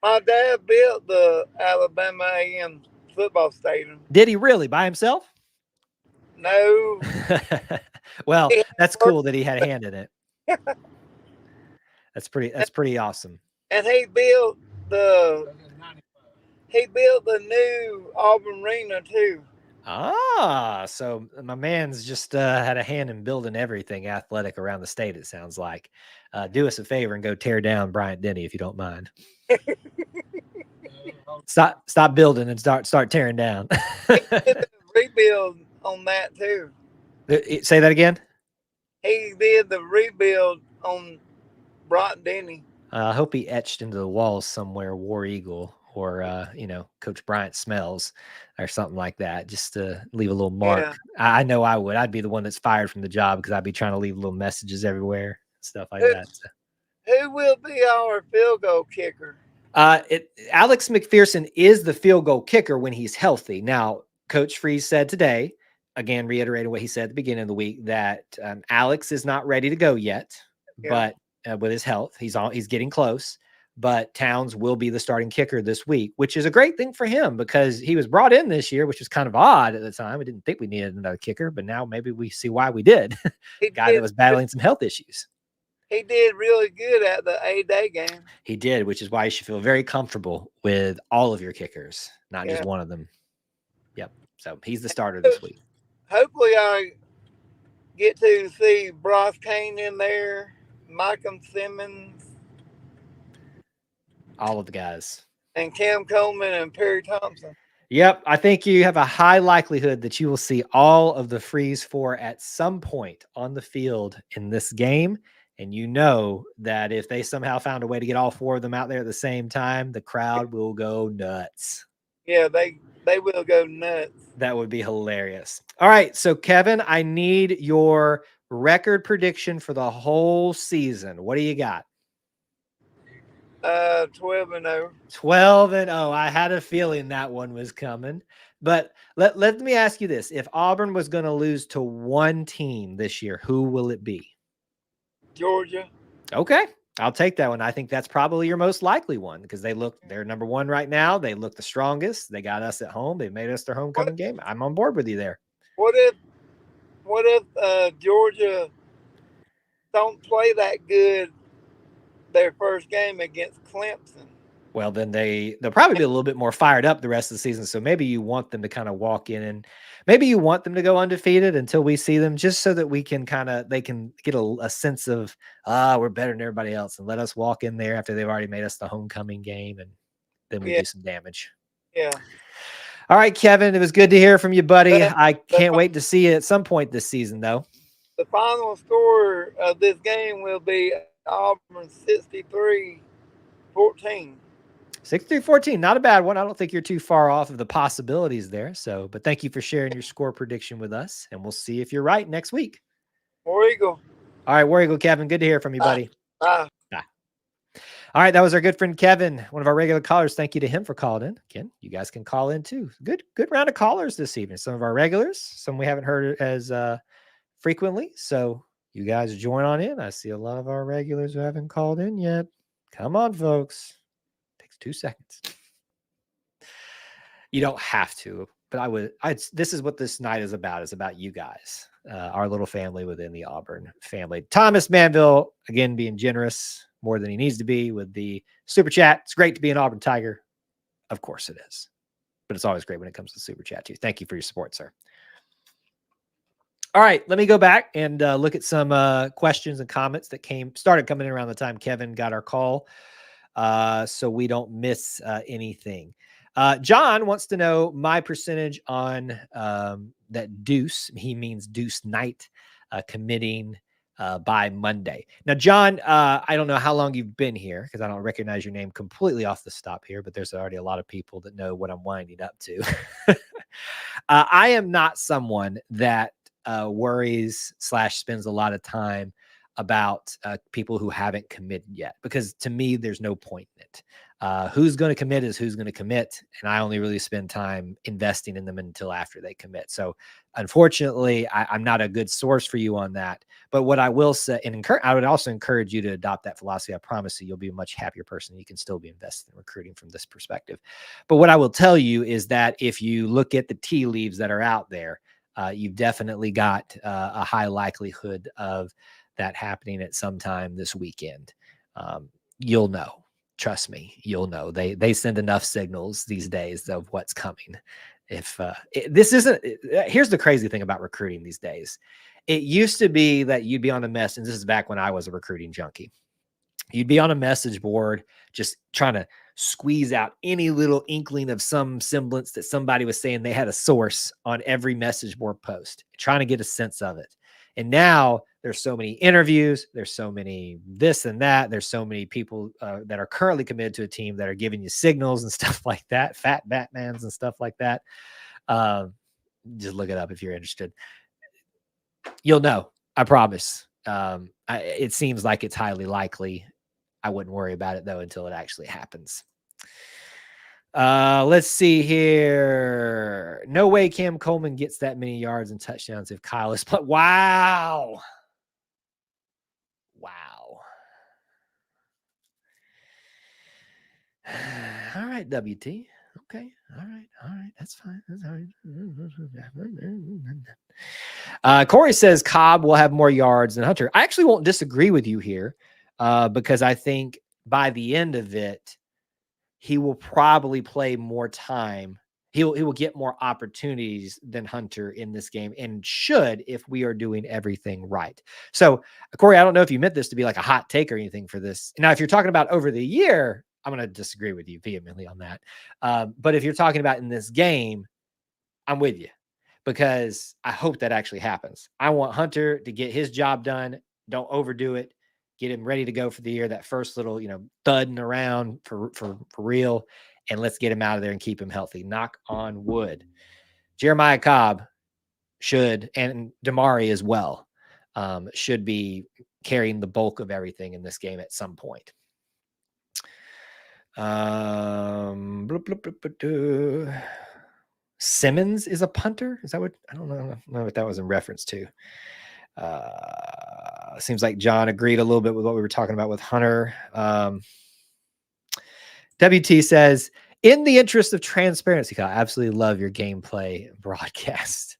My dad built the Alabama A&M football stadium. Did he really by himself? No. Well, that's cool that he had a hand in it. That's pretty awesome. And he built the new Auburn Arena too. So my man's just had a hand in building everything athletic around the state, it sounds like. Do us a favor and go tear down Bryant Denny if you don't mind. Stop building and start tearing down. He did the rebuild on that too. Say that again? He did the rebuild on Bryant Denny. I hope he etched into the walls somewhere War Eagle or, Coach Bryant smells or something like that, just to leave a little mark. Yeah. I know I would. I'd be the one that's fired from the job because I'd be trying to leave little messages everywhere, stuff like that. So. Who will be our field goal kicker? Alex McPherson is the field goal kicker when he's healthy. Now, Coach Freeze said today, again, reiterating what he said at the beginning of the week, that Alex is not ready to go yet, but with his health, he's getting close. But Towns will be the starting kicker this week, which is a great thing for him because he was brought in this year, which was kind of odd at the time. We didn't think we needed another kicker, but now maybe we see why we did. Guy that was battling some health issues. He did really good at the A-Day game. He did, which is why you should feel very comfortable with all of your kickers, not just one of them. Yep. So he's the starter this week. Hopefully I get to see Bryce Kane in there, Malcolm Simmons. All of the guys. And Cam Coleman and Perry Thompson. Yep. I think you have a high likelihood that you will see all of the Freeze Four at some point on the field in this game. And you know that if they somehow found a way to get all four of them out there at the same time, the crowd will go nuts. Yeah, they will go nuts. That would be hilarious. All right. So, Kevin, I need your record prediction for the whole season. What do you got? 12-0. 12-0. I had a feeling that one was coming. But let me ask you this. If Auburn was going to lose to one team this year, who will it be? Georgia. Okay. I'll take that one. I think that's probably your most likely one because they're number one right now. They look the strongest. They got us at home. They made us their homecoming game. I'm on board with you there. What if Georgia don't play that good their first game against Clemson? Well, then they'll probably be a little bit more fired up the rest of the season. So maybe you want them to kind of walk in and maybe you want them to go undefeated until we see them, just so that we can they can get a sense of, we're better than everybody else, and let us walk in there after they've already made us the homecoming game, and then we do some damage. Yeah. All right, Kevin, it was good to hear from you, buddy. I can't wait to see you at some point this season, though. The final score of this game will be Auburn 63-14. 63-14, not a bad one. I don't think you're too far off of the possibilities there. So, but thank you for sharing your score prediction with us, and we'll see if you're right next week. War Eagle. All right, War Eagle, Kevin. Good to hear from you, buddy. Bye. Bye. All right, that was our good friend Kevin, one of our regular callers. Thank you to him for calling in. Again, you guys can call in too. Good round of callers this evening. Some of our regulars, some we haven't heard as frequently. So you guys join on in. I see a lot of our regulars who haven't called in yet. Come on, folks. Takes 2 seconds. You don't have to, but this is what this night is about. It's about you guys, our little family within the Auburn family. Thomas Manville, again, being generous more than he needs to be with the super chat. It's great to be an Auburn Tiger. Of course it is. but it's always great when it comes to Super Chat too. Thank you for your support, sir. All right, let me go back and look at some questions and comments that started coming in around the time Kevin got our call, so we don't miss anything. John wants to know my percentage on that Deuce. He means Deuce Knight committing by Monday. Now, John, I don't know how long you've been here because I don't recognize your name completely off the stop here, but there's already a lot of people that know what I'm winding up to. I am not someone that worries / spends a lot of time about people who haven't committed yet, because to me, there's no point in it. Who's going to commit is who's going to commit. And I only really spend time investing in them until after they commit. So unfortunately, I'm not a good source for you on that. But what I will say, and I would also encourage you to adopt that philosophy. I promise you'll be a much happier person. You can still be invested in recruiting from this perspective. But what I will tell you is that if you look at the tea leaves that are out there, you've definitely got a high likelihood of that happening at some time this weekend. You'll know. Trust me, you'll know. They send enough signals these days of what's coming. If this isn't, here's the crazy thing about recruiting these days. It used to be that you'd be on a mess, and this is back when I was a recruiting junkie. You'd be on a message board just trying to squeeze out any little inkling of some semblance that somebody was saying they had a source on every message board post, trying to get a sense of it. And now there's so many interviews, there's so many this and that, there's so many people that are currently committed to a team that are giving you signals and stuff like that, fat Batmans and stuff like that. Just look it up if you're interested. You'll know, I promise. It seems like it's highly likely. I wouldn't worry about it though until it actually happens. Let's see here. No way Cam Coleman gets that many yards and touchdowns if Kyle is playing. Wow. All right, WT. Okay. All right. That's fine. That's all right. Corey says Cobb will have more yards than Hunter. I actually won't disagree with you here because I think by the end of it, he will probably play more time. He will get more opportunities than Hunter in this game, and should if we are doing everything right. So, Corey, I don't know if you meant this to be like a hot take or anything for this. Now, if you're talking about over the year, I'm going to disagree with you vehemently on that. But if you're talking about in this game, I'm with you because I hope that actually happens. I want Hunter to get his job done. Don't overdo it. Get him ready to go for the year. That first little, thudding around for real. And let's get him out of there and keep him healthy. Knock on wood. Jeremiah Cobb should, and Damari as well, should be carrying the bulk of everything in this game at some point. Simmons is a punter. Is that what? I don't know what that was in reference to. Seems like John agreed a little bit with what we were talking about with Hunter. WT says, in the interest of transparency, Kyle, I absolutely love your gameplay broadcast.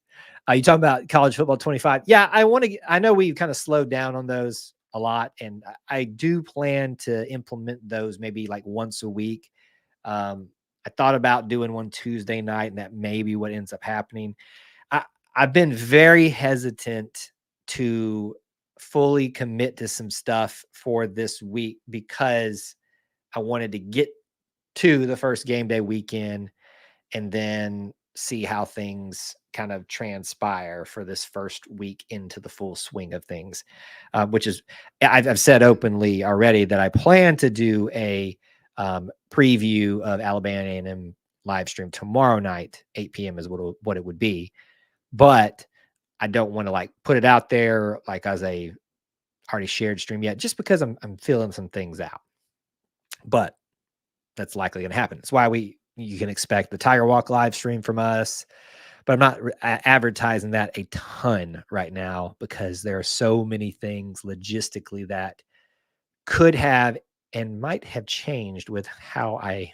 You talking about college football 25? Yeah, I know we've kind of slowed down on those a lot, and I do plan to implement those maybe like once a week. I thought about doing one Tuesday night, and that may be what ends up happening. I've been very hesitant to fully commit to some stuff for this week because I wanted to get to the first game day weekend and then see how things kind of transpire for this first week into the full swing of things, which is, I've said openly already that I plan to do a preview of Alabama A&M live stream tomorrow night, 8 p.m. is what it would be. But I don't want to like put it out there like as a already shared stream yet, just because I'm feeling some things out. But that's likely going to happen. That's why you can expect the Tiger Walk live stream from us, but I'm not advertising that a ton right now because there are so many things logistically that could have and might have changed with how I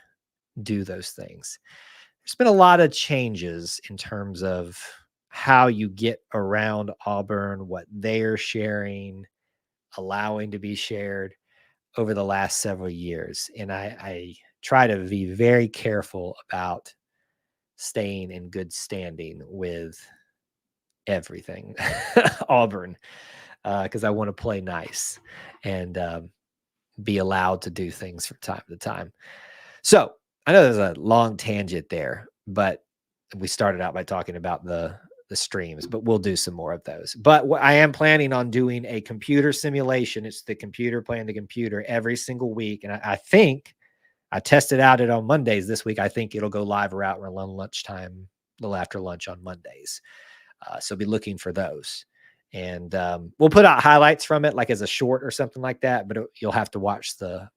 do those things. There's been a lot of changes in terms of how you get around Auburn, what they're sharing, allowing to be shared over the last several years. And I try to be very careful about staying in good standing with everything Auburn, because I want to play nice and be allowed to do things from time to time. So I know there's a long tangent there, but we started out by talking about the streams, but we'll do some more of those. But I am planning on doing a computer simulation. It's the computer playing the computer every single week. And I think I tested out it on Mondays this week. I think it'll go live around lunchtime, a little after lunch on Mondays. So be looking for those. And we'll put out highlights from it, like as a short or something like that. But you'll have to watch the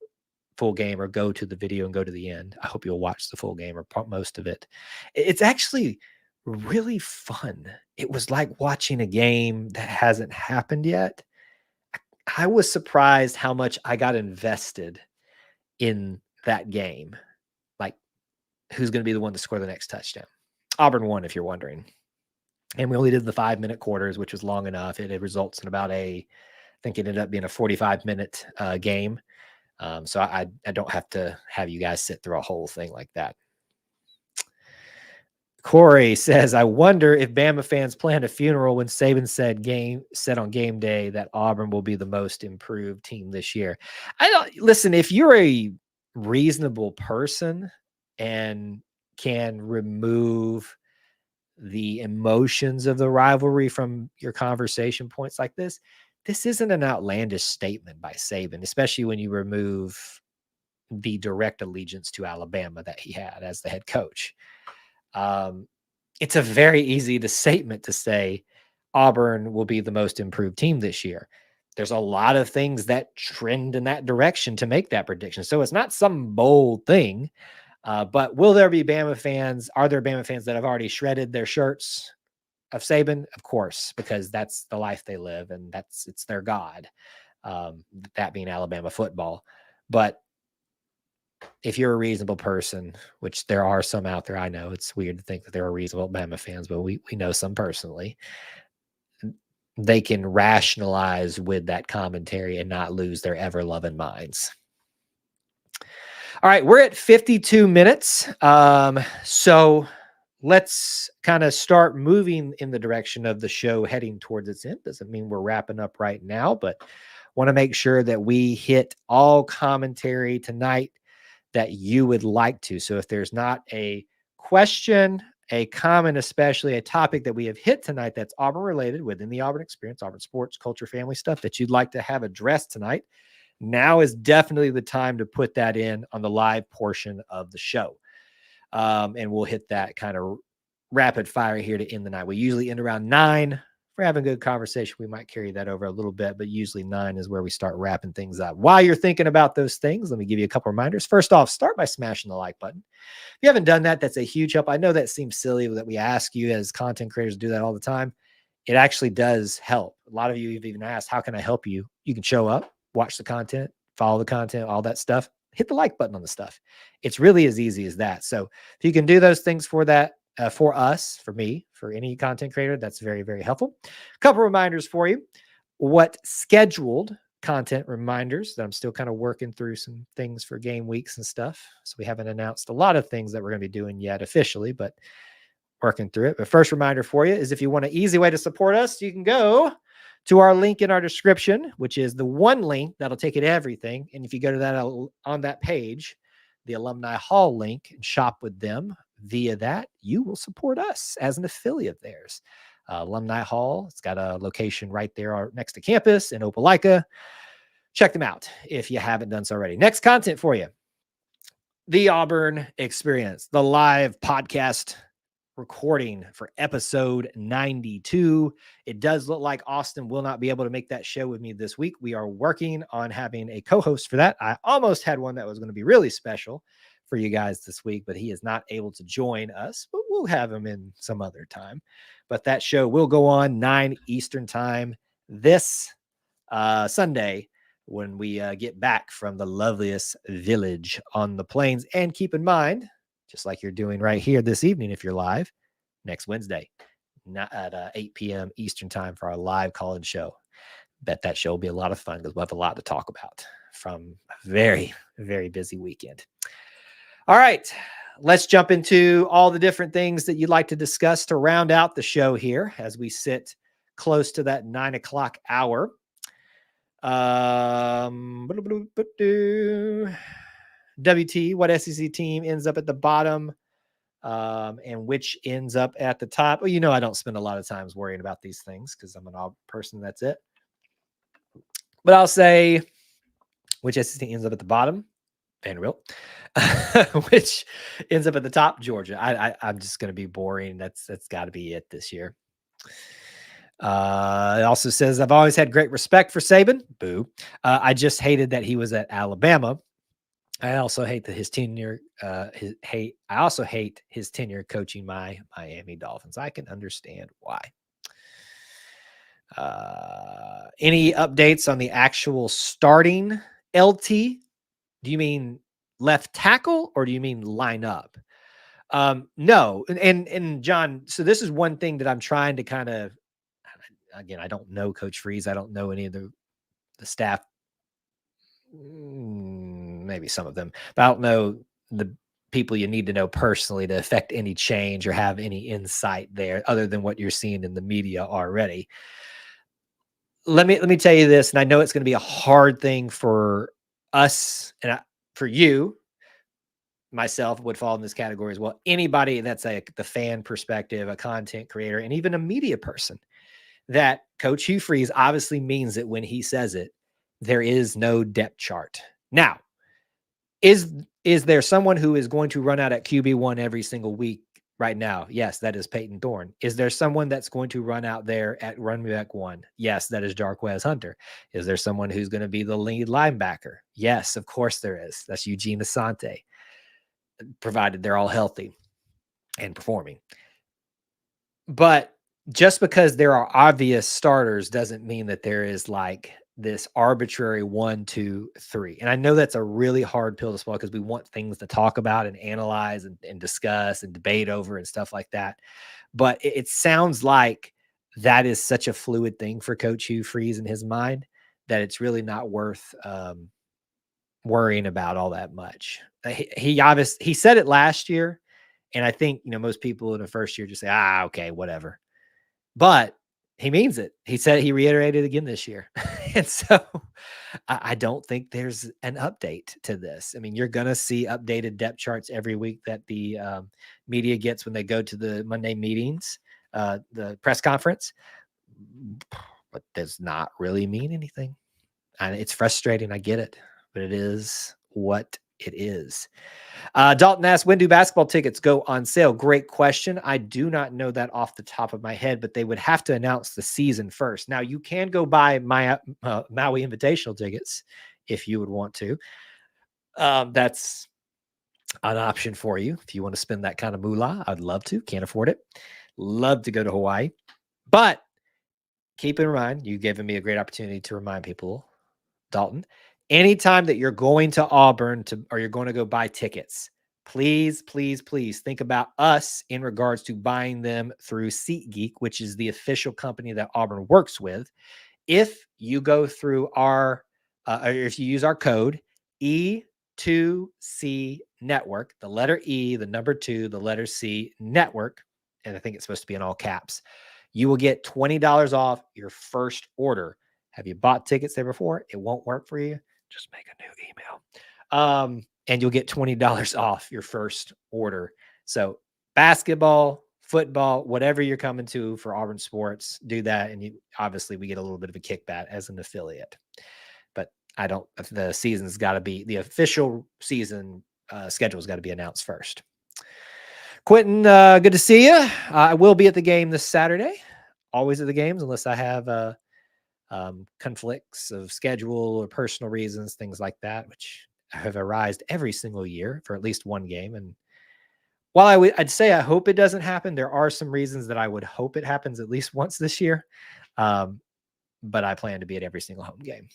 full game or go to the video and go to the end. I hope you'll watch the full game or most of it. It's actually really fun. It was like watching a game that hasn't happened yet. I was surprised how much I got invested in that game. Like, who's going to be the one to score the next touchdown? Auburn won, if you're wondering. And we only did the 5-minute quarters, which was long enough. It results in about I think it ended up being a 45-minute game. So I don't have to have you guys sit through a whole thing like that. Corey says, I wonder if Bama fans planned a funeral when Saban said on game day that Auburn will be the most improved team this year. Listen, if you're a reasonable person and can remove the emotions of the rivalry from your conversation points like this isn't an outlandish statement by Saban, especially when you remove the direct allegiance to Alabama that he had as the head coach. It's a very easy statement to say Auburn will be the most improved team this year. There's a lot of things that trend in that direction to make that prediction. So it's not some bold thing, but will there be Bama fans? Are there Bama fans that have already shredded their shirts of Saban? Of course, because that's the life they live and it's their God, that being Alabama football. But if you're a reasonable person, which there are some out there, I know it's weird to think that there are reasonable Bama fans, but we know some personally, they can rationalize with that commentary and not lose their ever-loving minds. All right, we're at 52 minutes. So let's kind of start moving in the direction of the show heading towards its end. Doesn't mean we're wrapping up right now, but want to make sure that we hit all commentary tonight that you would like to. So if there's not a question, a comment, especially a topic that we have hit tonight that's Auburn related within the Auburn experience, Auburn sports, culture, family stuff that you'd like to have addressed tonight, now is definitely the time to put that in on the live portion of the show. And we'll hit that kind of rapid fire here to end the night. We usually end around 9. If we're having a good conversation, we might carry that over a little bit, but usually 9 is where we start wrapping things up. While you're thinking about those things, let me give you a couple reminders. First off, start by smashing the like button. If you haven't done that, that's a huge help. I know that seems silly that we ask you as content creators to do that all the time. It actually does help. A lot of you have even asked, how can I help you? You can show up, watch the content, follow the content, all that stuff. Hit the like button on the stuff. It's really as easy as that. So if you can do those things for that, for us, for me, for any content creator, that's very, very helpful. A couple reminders for you. What scheduled content reminders that I'm still kind of working through some things for game weeks and stuff. So we haven't announced a lot of things that we're going to be doing yet officially, but working through it. But first reminder for you is if you want an easy way to support us, you can go to our link in our description, which is the one link that'll take you to everything. And if you go to that on that page, the Alumni Hall link, and shop with them via that, you will support us as an affiliate of theirs. Alumni Hall, it's got a location right there next to campus in Opelika. Check them out if you haven't done so already. Next content for you. The Auburn Experience, the live podcast recording for episode 92. It does look like Austin will not be able to make that show with me this week. We are working on having a co-host for that. I almost had one that was going to be really special for you guys this week, but he is not able to join us, but we'll have him in some other time. But that show will go on 9 Eastern time this Sunday when we get back from the loveliest village on the plains. And keep in mind, just like you're doing right here this evening, if you're live, next Wednesday, not at 8 p.m. Eastern time for our live call-in show. Bet that show will be a lot of fun because we'll have a lot to talk about from a very, very busy weekend. All right, let's jump into all the different things that you'd like to discuss to round out the show here as we sit close to that 9 o'clock hour. WT, what SEC team ends up at the bottom and which ends up at the top? Well, I don't spend a lot of times worrying about these things because I'm an Auburn person. That's it. But I'll say which SEC ends up at the bottom? Vanderbilt. Which ends up at the top? Georgia. I'm just going to be boring. That's got to be it this year. It also says, I've always had great respect for Saban. Boo. I just hated that he was at Alabama. I also hate that his tenure. I also hate his tenure coaching my Miami Dolphins. I can understand why. Any updates on the actual starting LT? Do you mean left tackle or do you mean line up? No. And John, so this is one thing that I'm trying to kind of, again, I don't know Coach Freeze. I don't know any of the staff. Maybe some of them, but I don't know the people you need to know personally to affect any change or have any insight there other than what you're seeing in the media already. Let me tell you this, and I know it's going to be a hard thing for us and for you, myself would fall in this category as well. Anybody that's the fan perspective, a content creator, and even a media person, that Coach Hugh Freeze obviously means it when he says it. There is no depth chart. Now, is there someone who is going to run out at QB1 every single week right now? Yes, that is Peyton Thorne. Is there someone that's going to run out there at running back 1? Yes, that is Jarquez Hunter. Is there someone who's going to be the lead linebacker? Yes, of course there is. That's Eugene Asante, provided they're all healthy and performing. But just because there are obvious starters doesn't mean that there is like this arbitrary 1, 2, 3. And I know that's a really hard pill to swallow because we want things to talk about and analyze and discuss and debate over and stuff like that. But it sounds like that is such a fluid thing for Coach Hugh Freeze in his mind that it's really not worth worrying about all that much. He said it last year. And I think, most people in the first year just say, okay, whatever. But he means it. He reiterated again this year. And so I don't think there's an update to this. I mean, you're going to see updated depth charts every week that the media gets when they go to the Monday meetings, the press conference, but does not really mean anything. And it's frustrating. I get it, but it is what it is. Dalton asks, when do basketball tickets go on sale? Great question. I do not know that off the top of my head, but they would have to announce the season first. Now, you can go buy my Maui Invitational tickets if you would want to. That's an option for you if you want to spend that kind of moolah. I'd love to. Can't afford it. Love to go to Hawaii. But keep in mind, you've given me a great opportunity to remind people, Dalton, anytime that you're going to Auburn or you're going to go buy tickets, please, please, please think about us in regards to buying them through SeatGeek, which is the official company that Auburn works with. If you go through or if you use our code E2C Network, the letter E, the number 2, the letter C, Network, and I think it's supposed to be in all caps, you will get $20 off your first order. Have you bought tickets there before? It won't work for you. Just make a new email. And you'll get $20 off your first order. So basketball, football, whatever you're coming to for Auburn sports, do that. And obviously we get a little bit of a kickback as an affiliate. But the season's got to be, the official season schedule's got to be announced first. Quentin, good to see you. I will be at the game this Saturday. Always at the games unless I have conflicts of schedule or personal reasons, things like that, which have arisen every single year for at least one game. And while I'd say I hope it doesn't happen, there are some reasons that I would hope it happens at least once this year. But I plan to be at every single home game.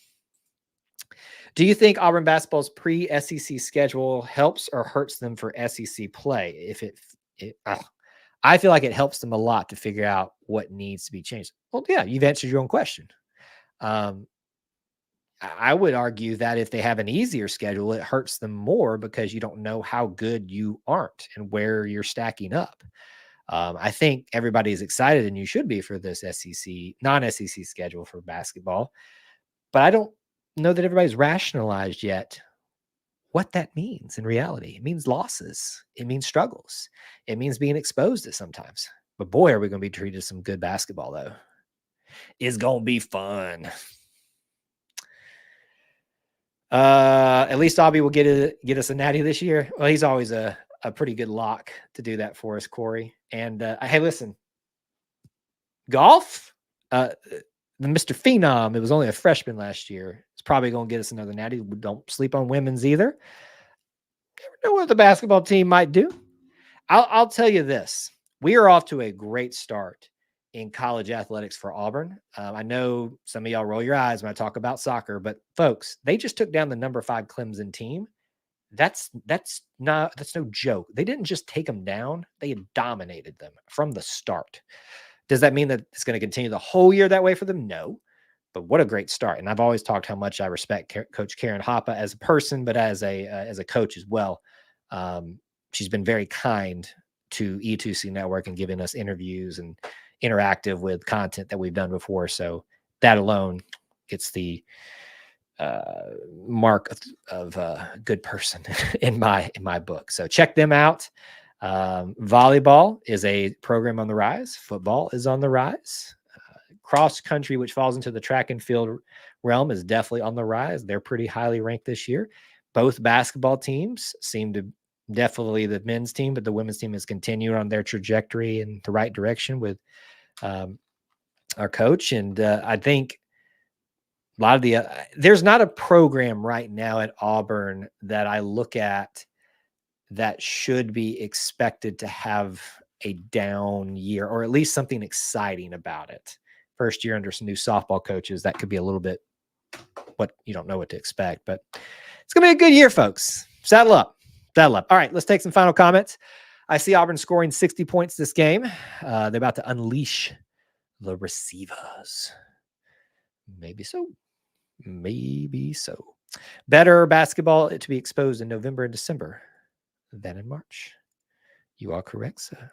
Do you think Auburn basketball's pre-SEC schedule helps or hurts them for SEC play? I feel like it helps them a lot to figure out what needs to be changed. Well, yeah, you've answered your own question. I would argue that if they have an easier schedule, it hurts them more because you don't know how good you aren't and where you're stacking up. I think everybody is excited, and you should be, for this non-SEC schedule for basketball. But I don't know that everybody's rationalized yet what that means in reality. It means losses. It means struggles. It means being exposed to sometimes. But boy, are we going to be treated to some good basketball, though. It's going to be fun. At least Aubie will get us a natty this year. Well, he's always a pretty good lock to do that for us, Corey. And hey, listen, golf, the Mr. Phenom, it was only a freshman last year. It's probably going to get us another natty. We don't sleep on women's either. Never know what the basketball team might do. I'll tell you this. We are off to a great start in college athletics for Auburn. I know some of y'all roll your eyes when I talk about soccer, but folks, they just took down the number 5 Clemson team. That's no joke. They didn't just take them down. They had dominated them from the start. Does that mean that it's going to continue the whole year that way for them? No, but what a great start. And I've always talked how much I respect Coach Karen Hoppe as a person, but as a coach as well. She's been very kind to E2C Network and giving us interviews and interactive with content that we've done before. So that alone gets the mark of a good person in my book. So check them out. Volleyball is a program on the rise. Football is on the rise. Cross country, which falls into the track and field realm, is definitely on the rise. They're pretty highly ranked this year. Both basketball teams seem to, definitely the men's team, but the women's team has continued on their trajectory in the right direction with our coach. And I think a lot of the there's not a program right now at Auburn that I look at that should be expected to have a down year, or at least something exciting about it. First year under some new softball coaches, that could be a little bit what you don't know what to expect, but it's going to be a good year, folks. Saddle up. Saddle up. All right, let's take some final comments. I see Auburn scoring 60 points this game. They're about to unleash the receivers. Maybe so. Maybe so. Better basketball to be exposed in November and December than in March. You are correct, sir.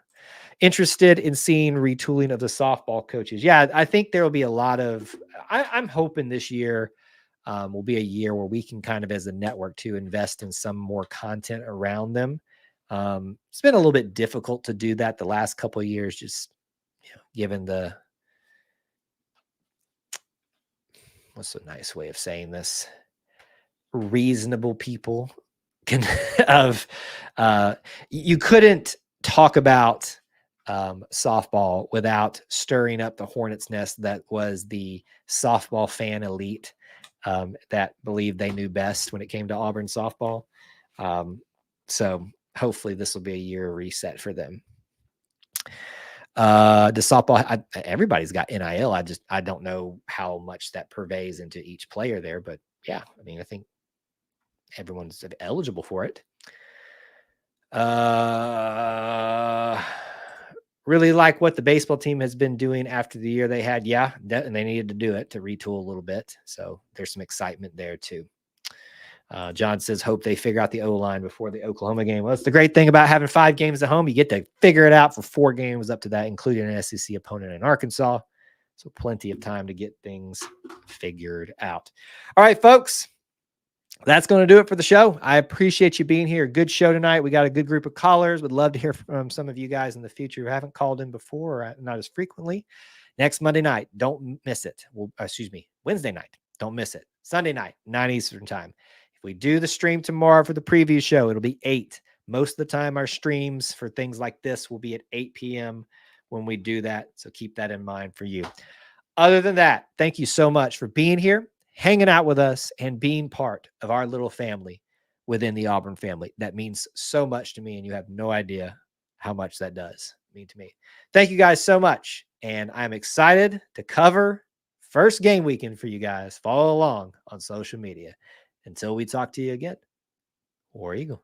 Interested in seeing retooling of the softball coaches. Yeah, I think there will be a lot of, I'm hoping this year will be a year where we can kind of, as a network, to invest in some more content around them. It's been a little bit difficult to do that the last couple of years, just given the, what's a nice way of saying this? Reasonable people can you couldn't talk about softball without stirring up the hornet's nest that was the softball fan elite that believed they knew best when it came to Auburn softball. So hopefully this will be a year reset for them. The softball, everybody's got NIL. I don't know how much that pervades into each player there, but yeah, I mean, I think everyone's eligible for it. Really like what the baseball team has been doing after the year they had. Yeah, and they needed to do it to retool a little bit. So there's some excitement there too. John says, hope they figure out the O-line before the Oklahoma game. Well, that's the great thing about having 5 games at home. You get to figure it out for 4 games up to that, including an SEC opponent in Arkansas. So plenty of time to get things figured out. All right, folks. That's going to do it for the show. I appreciate you being here. Good show tonight. We got a good group of callers. Would love to hear from some of you guys in the future who haven't called in before, or not as frequently. Next Monday night, don't miss it. Wednesday night, don't miss it. Sunday night, 9 Eastern time. If we do the stream tomorrow for the preview show, it'll be 8. Most of the time, our streams for things like this will be at 8 p.m. when we do that. So keep that in mind for you. Other than that, thank you so much for being here, hanging out with us, and being part of our little family within the Auburn family. That means so much to me, and you have no idea how much that does mean to me. Thank you guys so much, and I'm excited to cover first game weekend for you guys. Follow along on social media. Until we talk to you again, War Eagle.